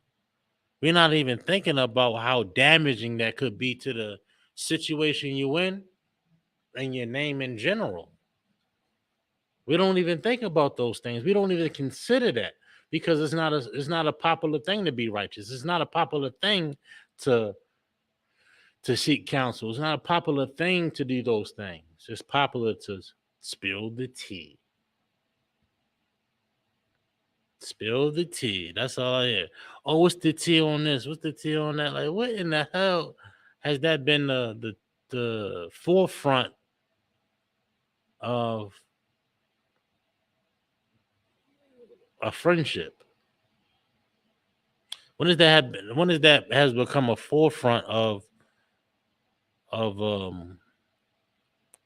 Speaker 1: We're not even thinking about how damaging that could be to the situation you in and your name in general. We don't even think about those things. We don't even consider that because it's not a popular thing to be righteous. It's not a popular thing to to seek counsel. It's not a popular thing to do those things. It's popular to spill the tea. Spill the tea. That's all I hear. Oh, what's the tea on this? What's the tea on that? Like, what in the hell has that been the forefront of a friendship? When is that has become a forefront of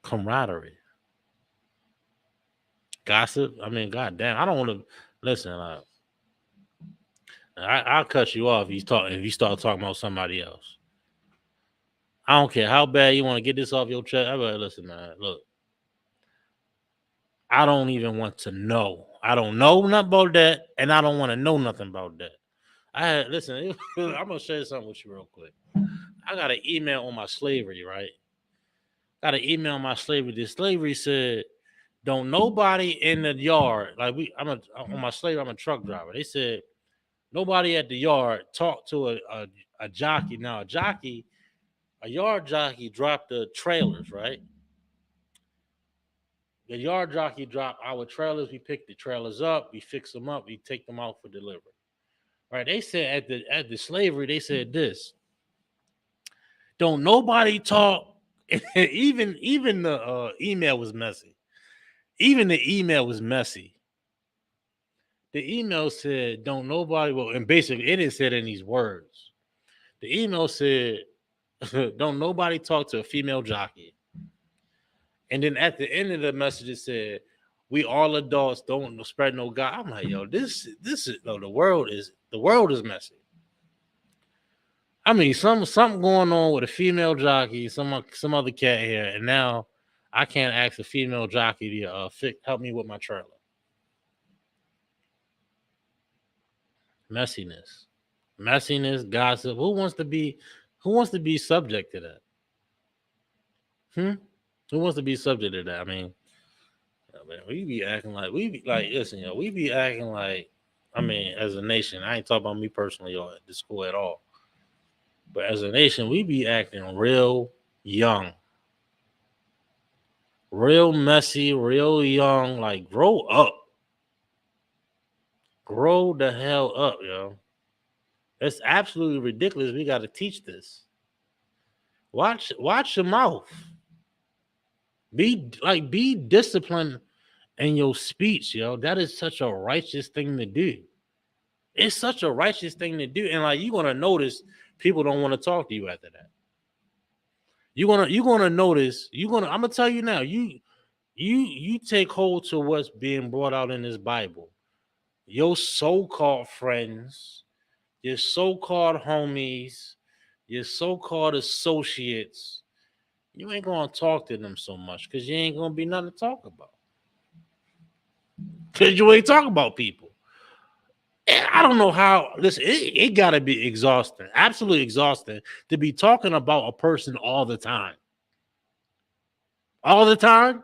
Speaker 1: camaraderie? Gossip? I mean, goddamn, I don't want to listen. I'll cut you off if you start talking about somebody else. I don't care how bad you want to get this off your chest. I better listen, man. Look, I don't even want to know. I don't know nothing about that, and I don't want to know nothing about that. Listen. I'm gonna share something with you real quick. I got an email on my slavery, right? Got an email on my slavery. The slavery said, "Don't nobody in the yard like we." On my slavery. I'm a truck driver. They said nobody at the yard talk to a jockey. Now a yard jockey dropped the trailers, right? The yard jockey dropped our trailers. We pick the trailers up, we fix them up, we take them out for delivery. Right? They said at the slavery, they said this. Don't nobody talk. Even the email was messy. Even the email was messy. The email said, "Don't nobody." Well, and basically, it didn't say it in these words. The email said, "Don't nobody talk to a female jockey." And then at the end of the message, it said, "We all adults, don't spread no God." I'm like, yo, this is no. The world is messy. I mean, something going on with a female jockey, some other cat here, and now I can't ask a female jockey to help me with my trailer. Messiness, gossip. Who wants to be subject to that? Hmm? Who wants to be subject to that? Man, we be acting like we be like listen, we be acting like as a nation, I ain't talking about me personally or at the school at all. But as a nation, we be acting real young, real messy, real young. Like grow up. Grow the hell up, yo. It's absolutely ridiculous. We gotta teach this. Watch your mouth. Be disciplined in your speech, yo. That is such a righteous thing to do. It's such a righteous thing to do. And like you're gonna notice people don't want to talk to you after that. You're gonna notice, I'm gonna tell you now, you take hold to what's being brought out in this Bible. Your so-called friends, your so-called homies, your so-called associates, you ain't gonna talk to them so much because you ain't gonna be nothing to talk about. Because you ain't talking about people. And I don't know how. Listen, it gotta be exhausting, absolutely exhausting, to be talking about a person all the time. All the time.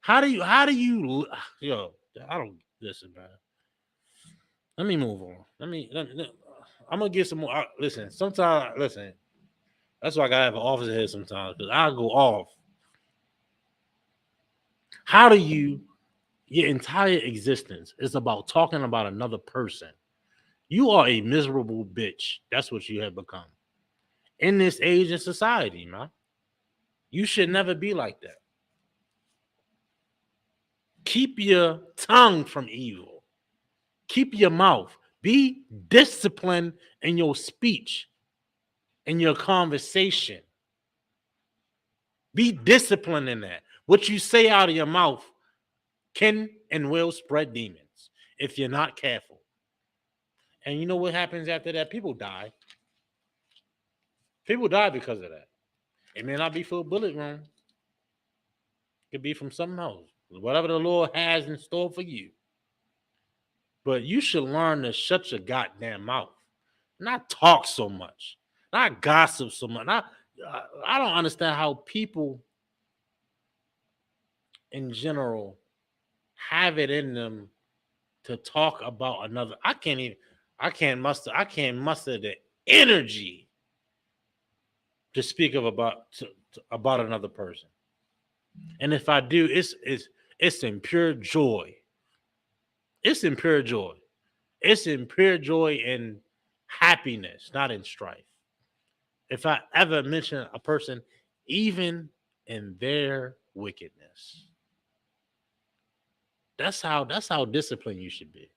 Speaker 1: How do you yo? I don't listen, man. Let me move on. I'm gonna get some more. Listen, sometimes listen. That's why I gotta have an officer here sometimes because I go off. How do you? Your entire existence is about talking about another person. You are a miserable bitch. That's what you have become in this age and society, man. You should never be like that. Keep your tongue from evil. Keep your mouth. Be disciplined in your speech, in your conversation. Be disciplined in that. What you say out of your mouth can and will spread demons if you're not careful. And you know what happens after that? People die. People die because of that. It may not be for a bullet wound. It could be from something else. Whatever the Lord has in store for you. But you should learn to shut your goddamn mouth. Not talk so much. Not gossip so much. I don't understand how people in general have it in them to talk about another. I can't muster the energy to speak of about another person. And if I do, it's in pure joy. It's in pure joy. It's in pure joy and happiness, not in strife. If I ever mention a person, even in their wickedness, that's how disciplined you should be.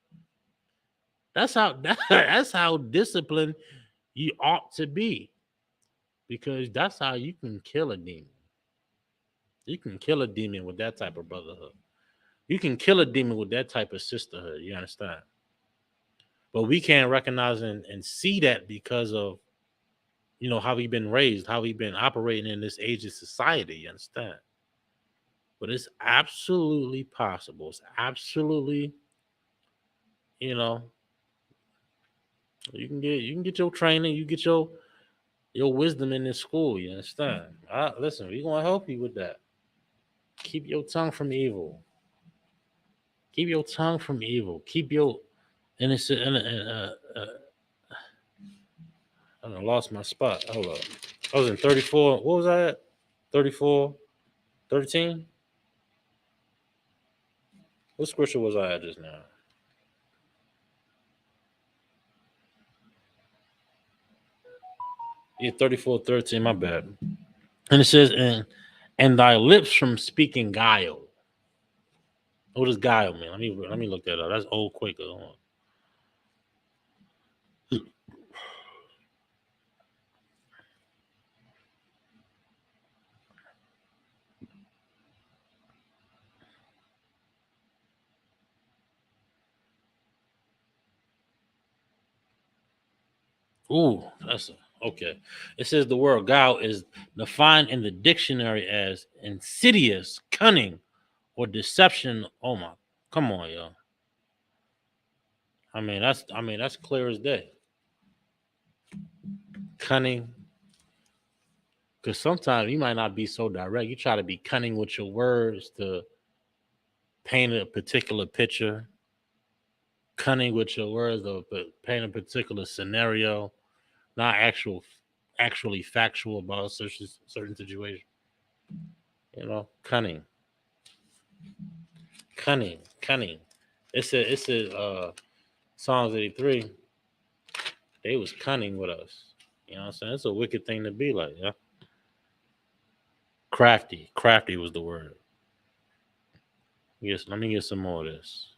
Speaker 1: That's how disciplined you ought to be, because that's how you can kill a demon. You can kill a demon with that type of brotherhood. You can kill a demon with that type of sisterhood. You understand? But we can't recognize and see that because of how we been raised, how we been operating in this age of society. You understand? But it's absolutely possible. It's absolutely, you know, you can get your training, you get your wisdom in this school. You understand? Listen, we're gonna help you with that. Keep your tongue from evil. Keep your tongue from evil. Keep your innocent. I done lost my spot. Hold up. I was in 34. What was I at? 34, 13. What scripture was I at just now? Yeah, 34, 13. My bad. And it says, and thy lips from speaking guile. What does guile mean? Let me look that up. That's old Quaker. Ooh, okay. It says the word guile is defined in the dictionary as insidious, cunning, or deception. Oh my, come on, yo. That's clear as day. Cunning, Because sometimes you might not be so direct. You try to be cunning with your words to paint a particular picture, cunning with your words to paint a particular scenario, not actually factual about a certain situation. Cunning, cunning. It's a Psalms 83. They was cunning with us. You know what I'm saying? It's a wicked thing to be like, yeah. Crafty was the word. Yes, let me get some more of this.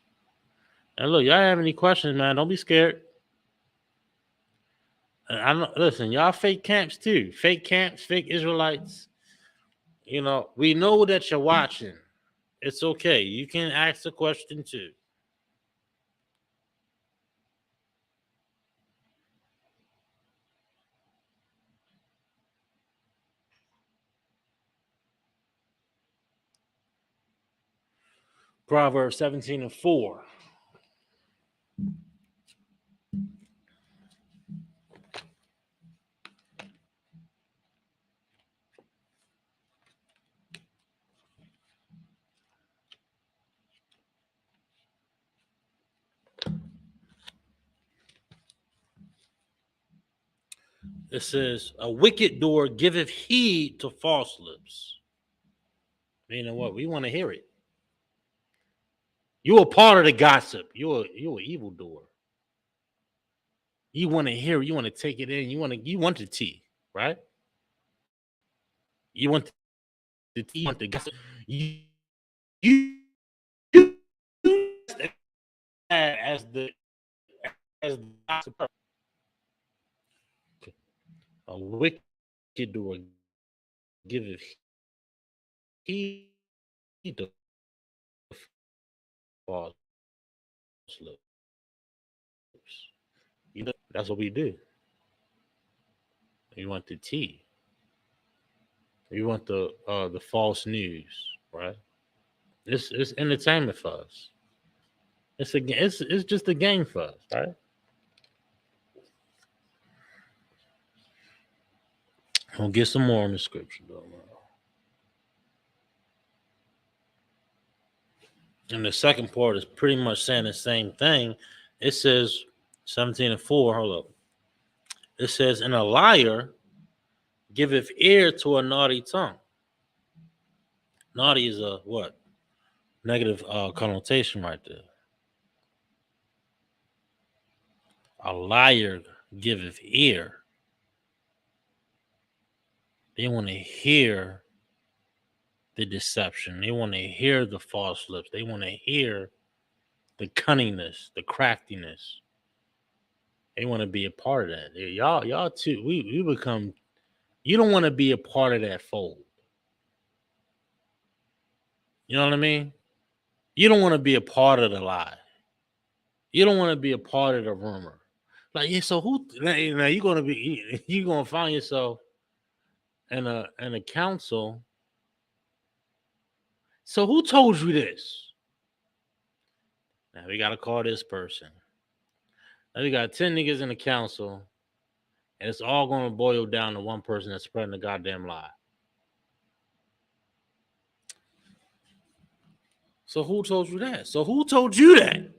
Speaker 1: And look, y'all have any questions, man? Don't be scared. I know. Listen, y'all fake camps too. Fake camps, fake Israelites. We know that you're watching. It's okay. You can ask a question too. Proverbs 17:4. It says, "A wicked door giveth heed to false lips." Meaning what? We want to hear it. You a part of the gossip. You an evil door. You want to hear it. You want to take it in. You want the tea, right? You want the tea. You want the gossip. You as the gossip. A wicked door giveth heed to false lips. That's what we do. You want the tea. You want the false news, right? It's entertainment for us. It's just a game for us, right? We'll get some more in the scripture though. And the second part is pretty much saying the same thing. It says 17:4. Hold up. It says, "And a liar giveth ear to a naughty tongue." Naughty is a what? Negative connotation right there. A liar giveth ear. They want to hear the deception. They want to hear the false lips. They want to hear the cunningness, the craftiness. They want to be a part of that. Y'all too. We become. You don't want to be a part of that fold. You know what I mean? You don't want to be a part of the lie. You don't want to be a part of the rumor. Like, yeah, so who now you're gonna be you gonna find yourself in a council. So who told you this? Now we gotta call this person. Now we got 10 niggas in the council, and it's all gonna boil down to one person that's spreading the goddamn lie. So who told you that? So who told you that?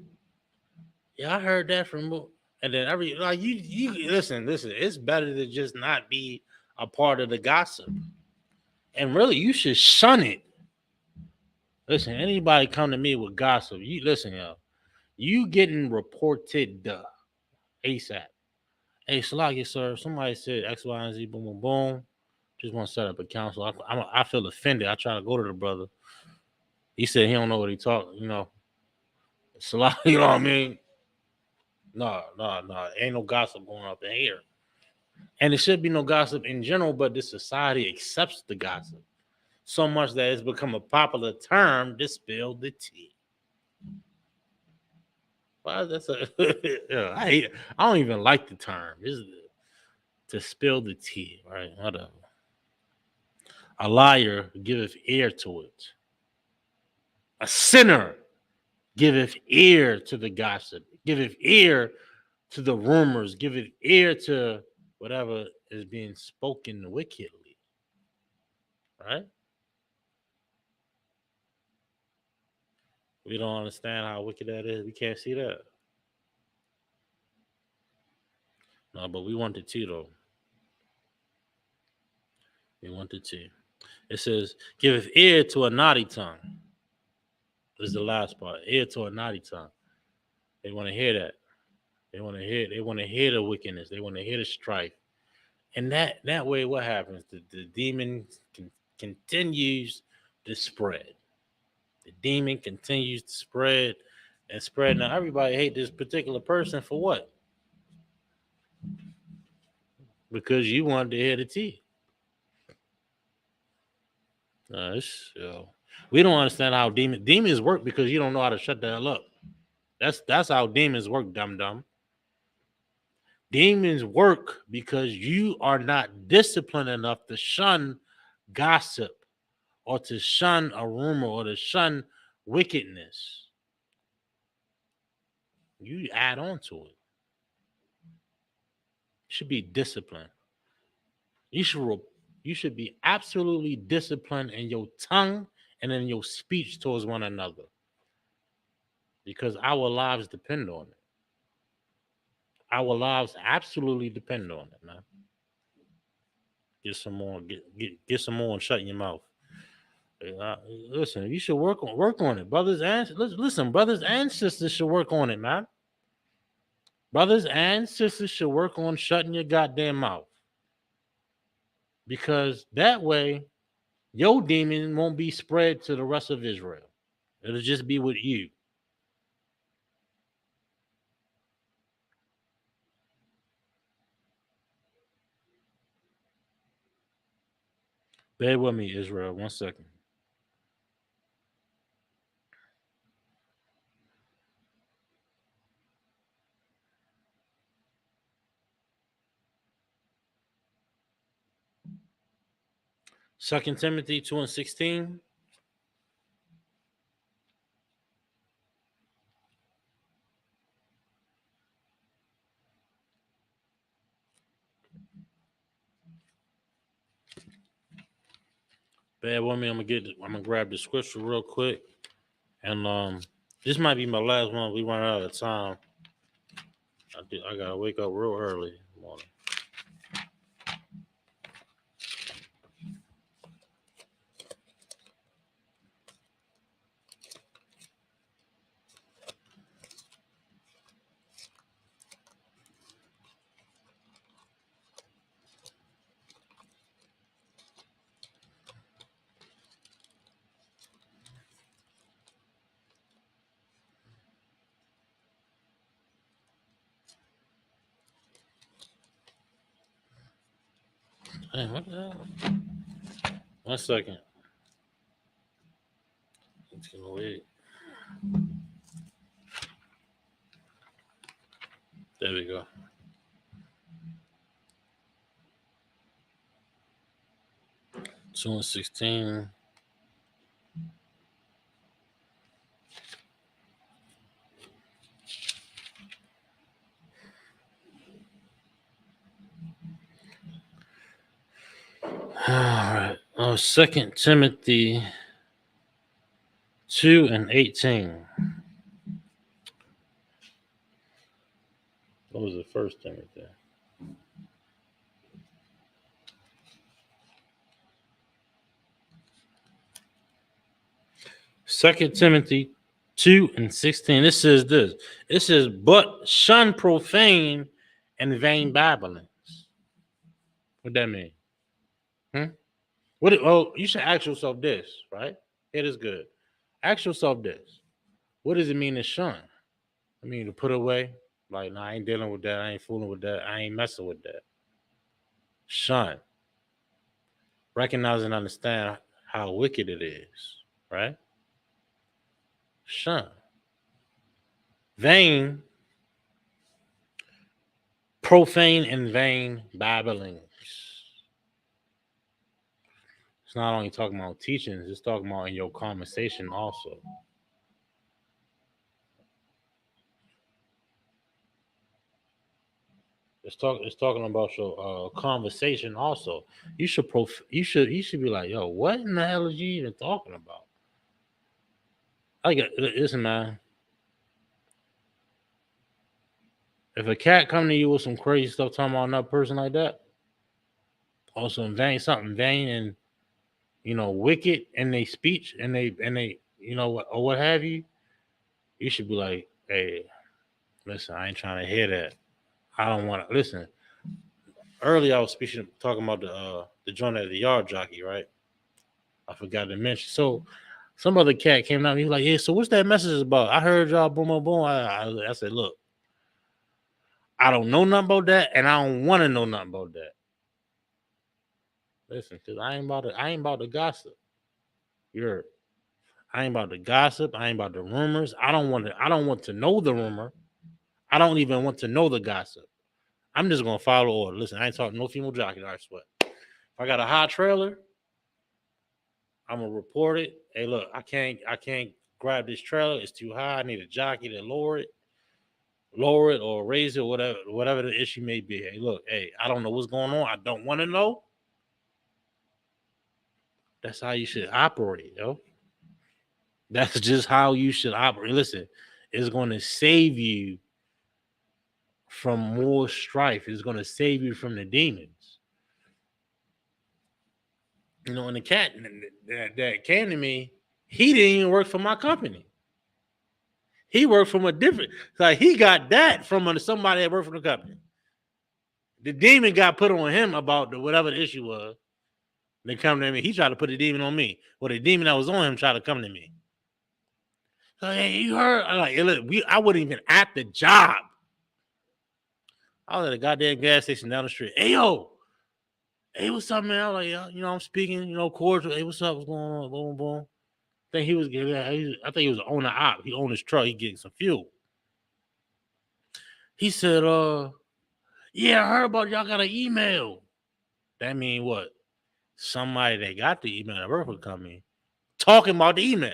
Speaker 1: Yeah, I heard that from. And then you listen. It's better to just not be a part of the gossip. And really, you should shun it. Listen, anybody come to me with gossip, you listen, yo. You getting reported ASAP. Hey, Salaki, sir. Somebody said X, Y, and Z. Boom, boom, boom. Just want to set up a council. I feel offended. I try to go to the brother. He said he don't know what he talking. Salaki. You know what I mean? No. Ain't no gossip going up in here. And there should be no gossip in general, but this society accepts the gossip so much that it's become a popular term to spill the tea. Well, that's I don't even like the term. It's to spill the tea, right? Whatever. A liar giveth ear to it. A sinner giveth ear to the gossip, giveth ear to the rumors, giveth ear to whatever is being spoken wickedly. right? We don't understand how wicked that is. We can't see that. No, but we want the T though. We want the T. It says, "Give ear to a naughty tongue." This is the last part. Ear to a naughty tongue. They want to hear that. They want to hear. They want to hear the wickedness. They want to hear the strife. And that way, what happens? The demon continues to spread. The demon continues to spread and spread. Now everybody hate this particular person for what? Because you wanted to hear the tea. We don't understand how demons work because you don't know how to shut the hell up. That's how demons work, dum dum. Demons work because you are not disciplined enough to shun gossip or to shun a rumor or to shun wickedness. You add on to it. You should be disciplined. You should be absolutely disciplined in your tongue and in your speech towards one another. Because our lives depend on it. Our lives absolutely depend on it, man. Get some more, get some more and shut your mouth. Listen, you should work on it, brothers and listen, brothers and sisters should work on it, man. Brothers and sisters should work on shutting your goddamn mouth, because that way your demon won't be spread to the rest of Israel. It'll just be with you. Bear with me, Israel. 1 second. Second Timothy 2:16. Bear with me. I'm gonna grab the scripture real quick, and this might be my last one. We run out of time. I gotta wake up real early in the morning. Hey, what the hell? 1 second. It's gonna wait. There we go. 2:16. All right. 2 Timothy 2:18. What was the first Timothy? Second Timothy 2:16. It says this. It says, "But shun profane and vain babblings." What that mean? Hmm? You should ask yourself this, right? It is good. Ask yourself this. What does it mean to shun? I mean to put away. Like, nah, I ain't dealing with that. I ain't fooling with that. I ain't messing with that. Shun. Recognize and understand how wicked it is, right? Shun. Vain, profane, and vain babblings. It's not only talking about teachings, it's talking about in your conversation also. It's talking about your conversation also. You should be like, yo, what in the hell is you even talking about? Like, listen, man. If a cat come to you with some crazy stuff talking about another person like that, or something vain and wicked in their speech and they or what have you, you should be like, hey, listen, I ain't trying to hear that. I don't want to listen. Earlier, I was talking about the joint at the yard jockey, right? I forgot to mention. So, some other cat came out and he was like, "Yeah, so what's that message about? I heard y'all boom, boom, boom." I said, "Look, I don't know nothing about that, and I don't want to know nothing about that. Listen, cause I ain't about to gossip. You're, I ain't about to gossip. I ain't about the rumors. I don't want to know the rumor. I don't even want to know the gossip. I'm just gonna follow order. Listen, I ain't talking no female jockey. I swear. If I got a hot trailer, I'm gonna report it. Hey, look, I can't grab this trailer. It's too high. I need a jockey to lower it or raise it, whatever the issue may be. Hey, look, hey, I don't know what's going on. I don't want to know. That's how you should operate, yo. That's just how you should operate. Listen, it's going to save you from more strife. It's going to save you from the demons. And the cat that came to me, he didn't even work for my company. He worked from a different, like he got that from somebody that worked for the company. The demon got put on him about whatever the issue was. They come to me. He tried to put the demon on me. Well, the demon that was on him tried to come to me. So, hey, you heard? I'm like, look, I wasn't even at the job. I was at a goddamn gas station down the street. Hey, yo. Hey, what's up, man? I was like, I'm speaking, cordial. Hey, what's up? What's going on? Boom, boom. I think he was getting. I think he was on the op. He owned his truck. He getting some fuel. He said, yeah, I heard about y'all got an email. That mean what? Somebody that got the email that worked for the company talking about the email.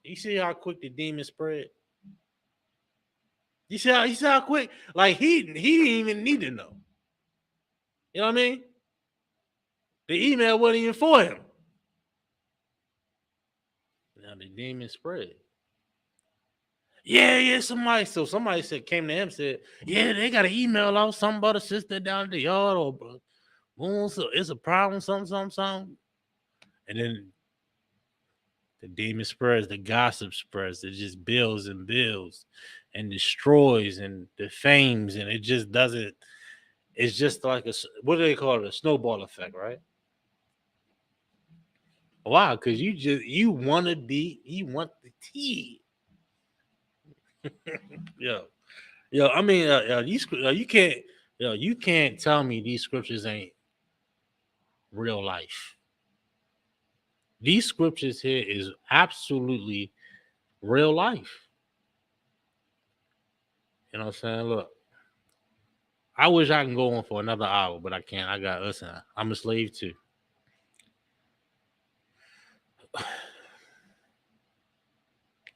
Speaker 1: You see how quick the demon spread? You see how quick? Like he didn't even need to know. You know what I mean? The email wasn't even for him. Now the demon spread. Yeah. Somebody said came to him said, yeah, they got an email out something about a sister down at the yard or boom, so it's a problem, something. And then the demon spreads, the gossip spreads, it just builds and builds and destroys and defames, and it just doesn't. It's just like what do they call it? A snowball effect, right? Why? Because you want the tea. Yo, I mean, you can't tell me these scriptures ain't real life. These scriptures here is absolutely real life. You know what I'm saying? Look, I wish I can go on for another hour, but I can't. Listen, I'm a slave too.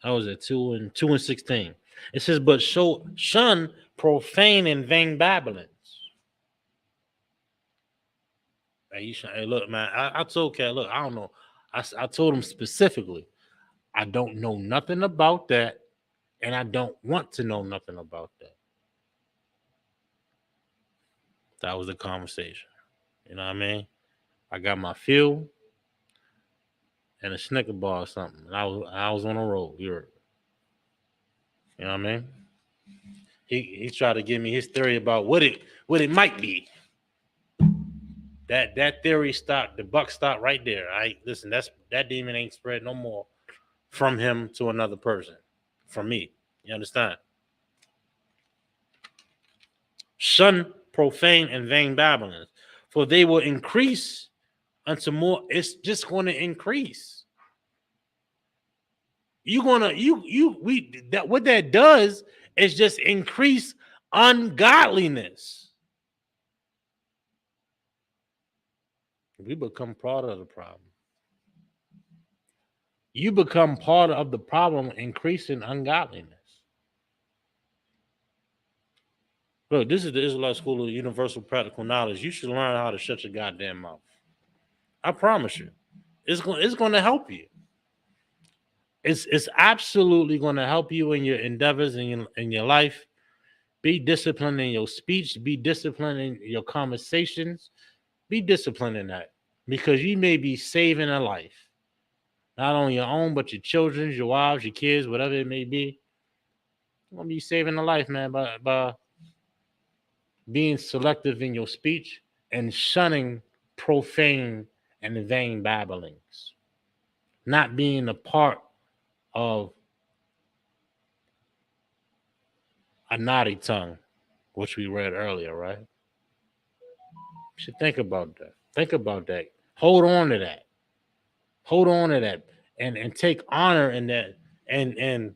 Speaker 1: I was at 2:16. It says, but shun profane and vain babblings. Hey, look, man. I told Cat, look, I don't know. I told him specifically, I don't know nothing about that, and I don't want to know nothing about that. That was the conversation. You know what I mean? I got my fuel and a Snicker bar or something, and I was on the road. You know what I mean? He tried to give me his theory about what it might be. That theory stopped. The buck stopped right there. I listen. That demon ain't spread no more from him to another person. From me, you understand? Shun profane and vain babblings, for they will increase unto more. It's just going to increase. You gonna you we that what that does is just increase ungodliness. We become part of the problem. You become part of the problem, increasing ungodliness. Look, this is the Israelite School of Universal Practical Knowledge. You should learn how to shut your goddamn mouth. I promise you, it's going to help you. It's absolutely going to help you in your endeavors in your life. Be disciplined in your speech. Be disciplined in your conversations. Be disciplined in that, because you may be saving a life, not only your own but your children's, your wives, your kids, whatever it may be. You're gonna be saving a life, man, by being selective in your speech and shunning profane and vain babblings, not being a part of a naughty tongue, which we read earlier, right? You should think about that. Think about that. Hold on to that. Hold on to that, and take honor in that, and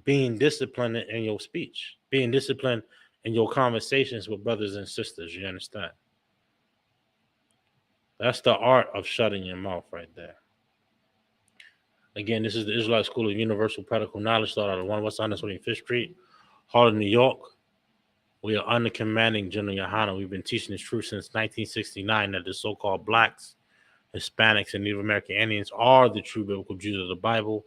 Speaker 1: being disciplined in your speech, being disciplined in your conversations with brothers and sisters. You understand? That's the art of shutting your mouth right there. Again, this is the Israelite School of Universal Practical Knowledge, started at 1 West 125th Street, Harlem, New York. We are under commanding General Yohana. We've been teaching this truth since 1969 that the so-called blacks, Hispanics, and Native American Indians are the true biblical Jews of the Bible,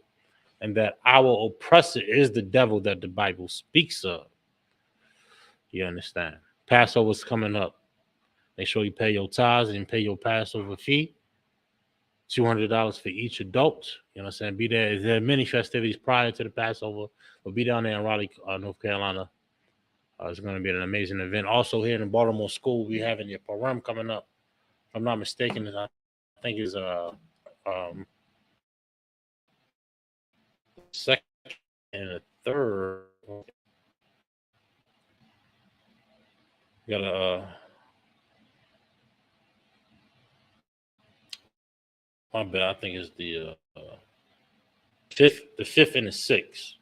Speaker 1: and that our oppressor is the devil that the Bible speaks of. You understand? Passover's coming up. Make sure you pay your tithes and pay your Passover fee. $200 for each adult. You know what I'm saying? Be there. There are many festivities prior to the Passover, but be down there in Raleigh, North Carolina. It's going to be an amazing event. Also here in Baltimore School, we having your Purim coming up. If I'm not mistaken, I think it's um, second and a third. We got a my bad. I think it's the fifth and the sixth.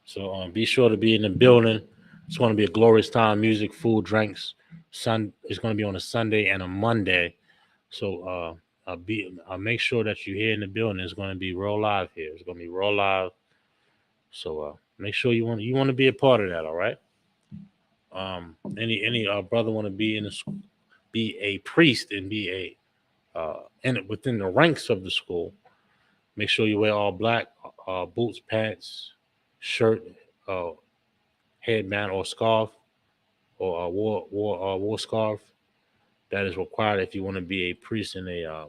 Speaker 1: So be sure to be in the building. It's going to be a glorious time. Music, food, drinks. It's going to be on a Sunday and a Monday. So make sure that you're here in the building. It's going to be real live here. It's going to be real live. So make sure you want to be a part of that. All right. Any brother want to be in the school, be a priest and be within the ranks of the school. Make sure you wear all black, boots, pants, shirt, headband or scarf, or a war scarf. That is required if you want to be a priest in a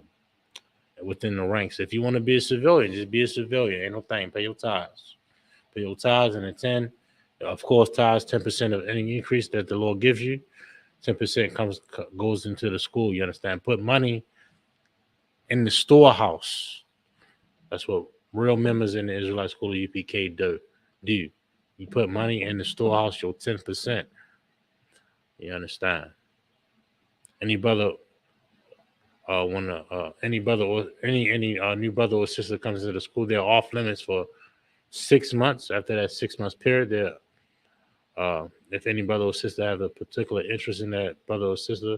Speaker 1: within the ranks. If you want to be a civilian, just be a civilian. Ain't no thing. Pay your tithes. Pay your tithes and attend. Of course, tithes 10% of any increase that the Lord gives you. 10% goes into the school. You understand? Put money in the storehouse. That's what real members in the Israelite School of UPK do. You put money in the storehouse, your 10%. You understand? Any brother any brother or any new brother or sister comes into the school, they're off limits for 6 months. After that 6 month period, they're if any brother or sister have a particular interest in that brother or sister,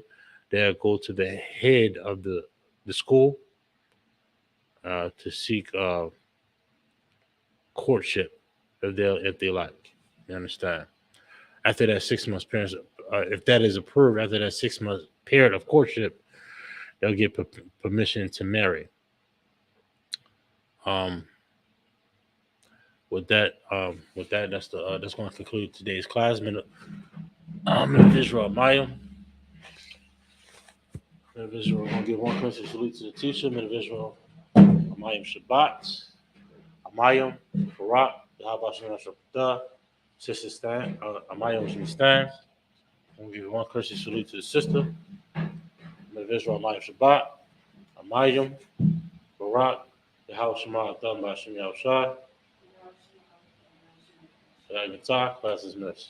Speaker 1: they'll go to the head of the school to seek courtship if they like. You understand? After that 6 months period, if that is approved, after that 6 month period of courtship, they'll get permission to marry. Um, with that, that's going to conclude today's class. Israel Maya. Israel, we're going to give one courtesy salute to the teacher. Israel Amayim Shabbat. Amayim Barak. Yahaba Shem Shabbat. Sister Stan. Amayim Stan. We'll give one courtesy salute to the sister. Israel Amayim Shabbat. Amayim Barak. Yahaba Shema Adam Bashim Yahushai. Class is missed.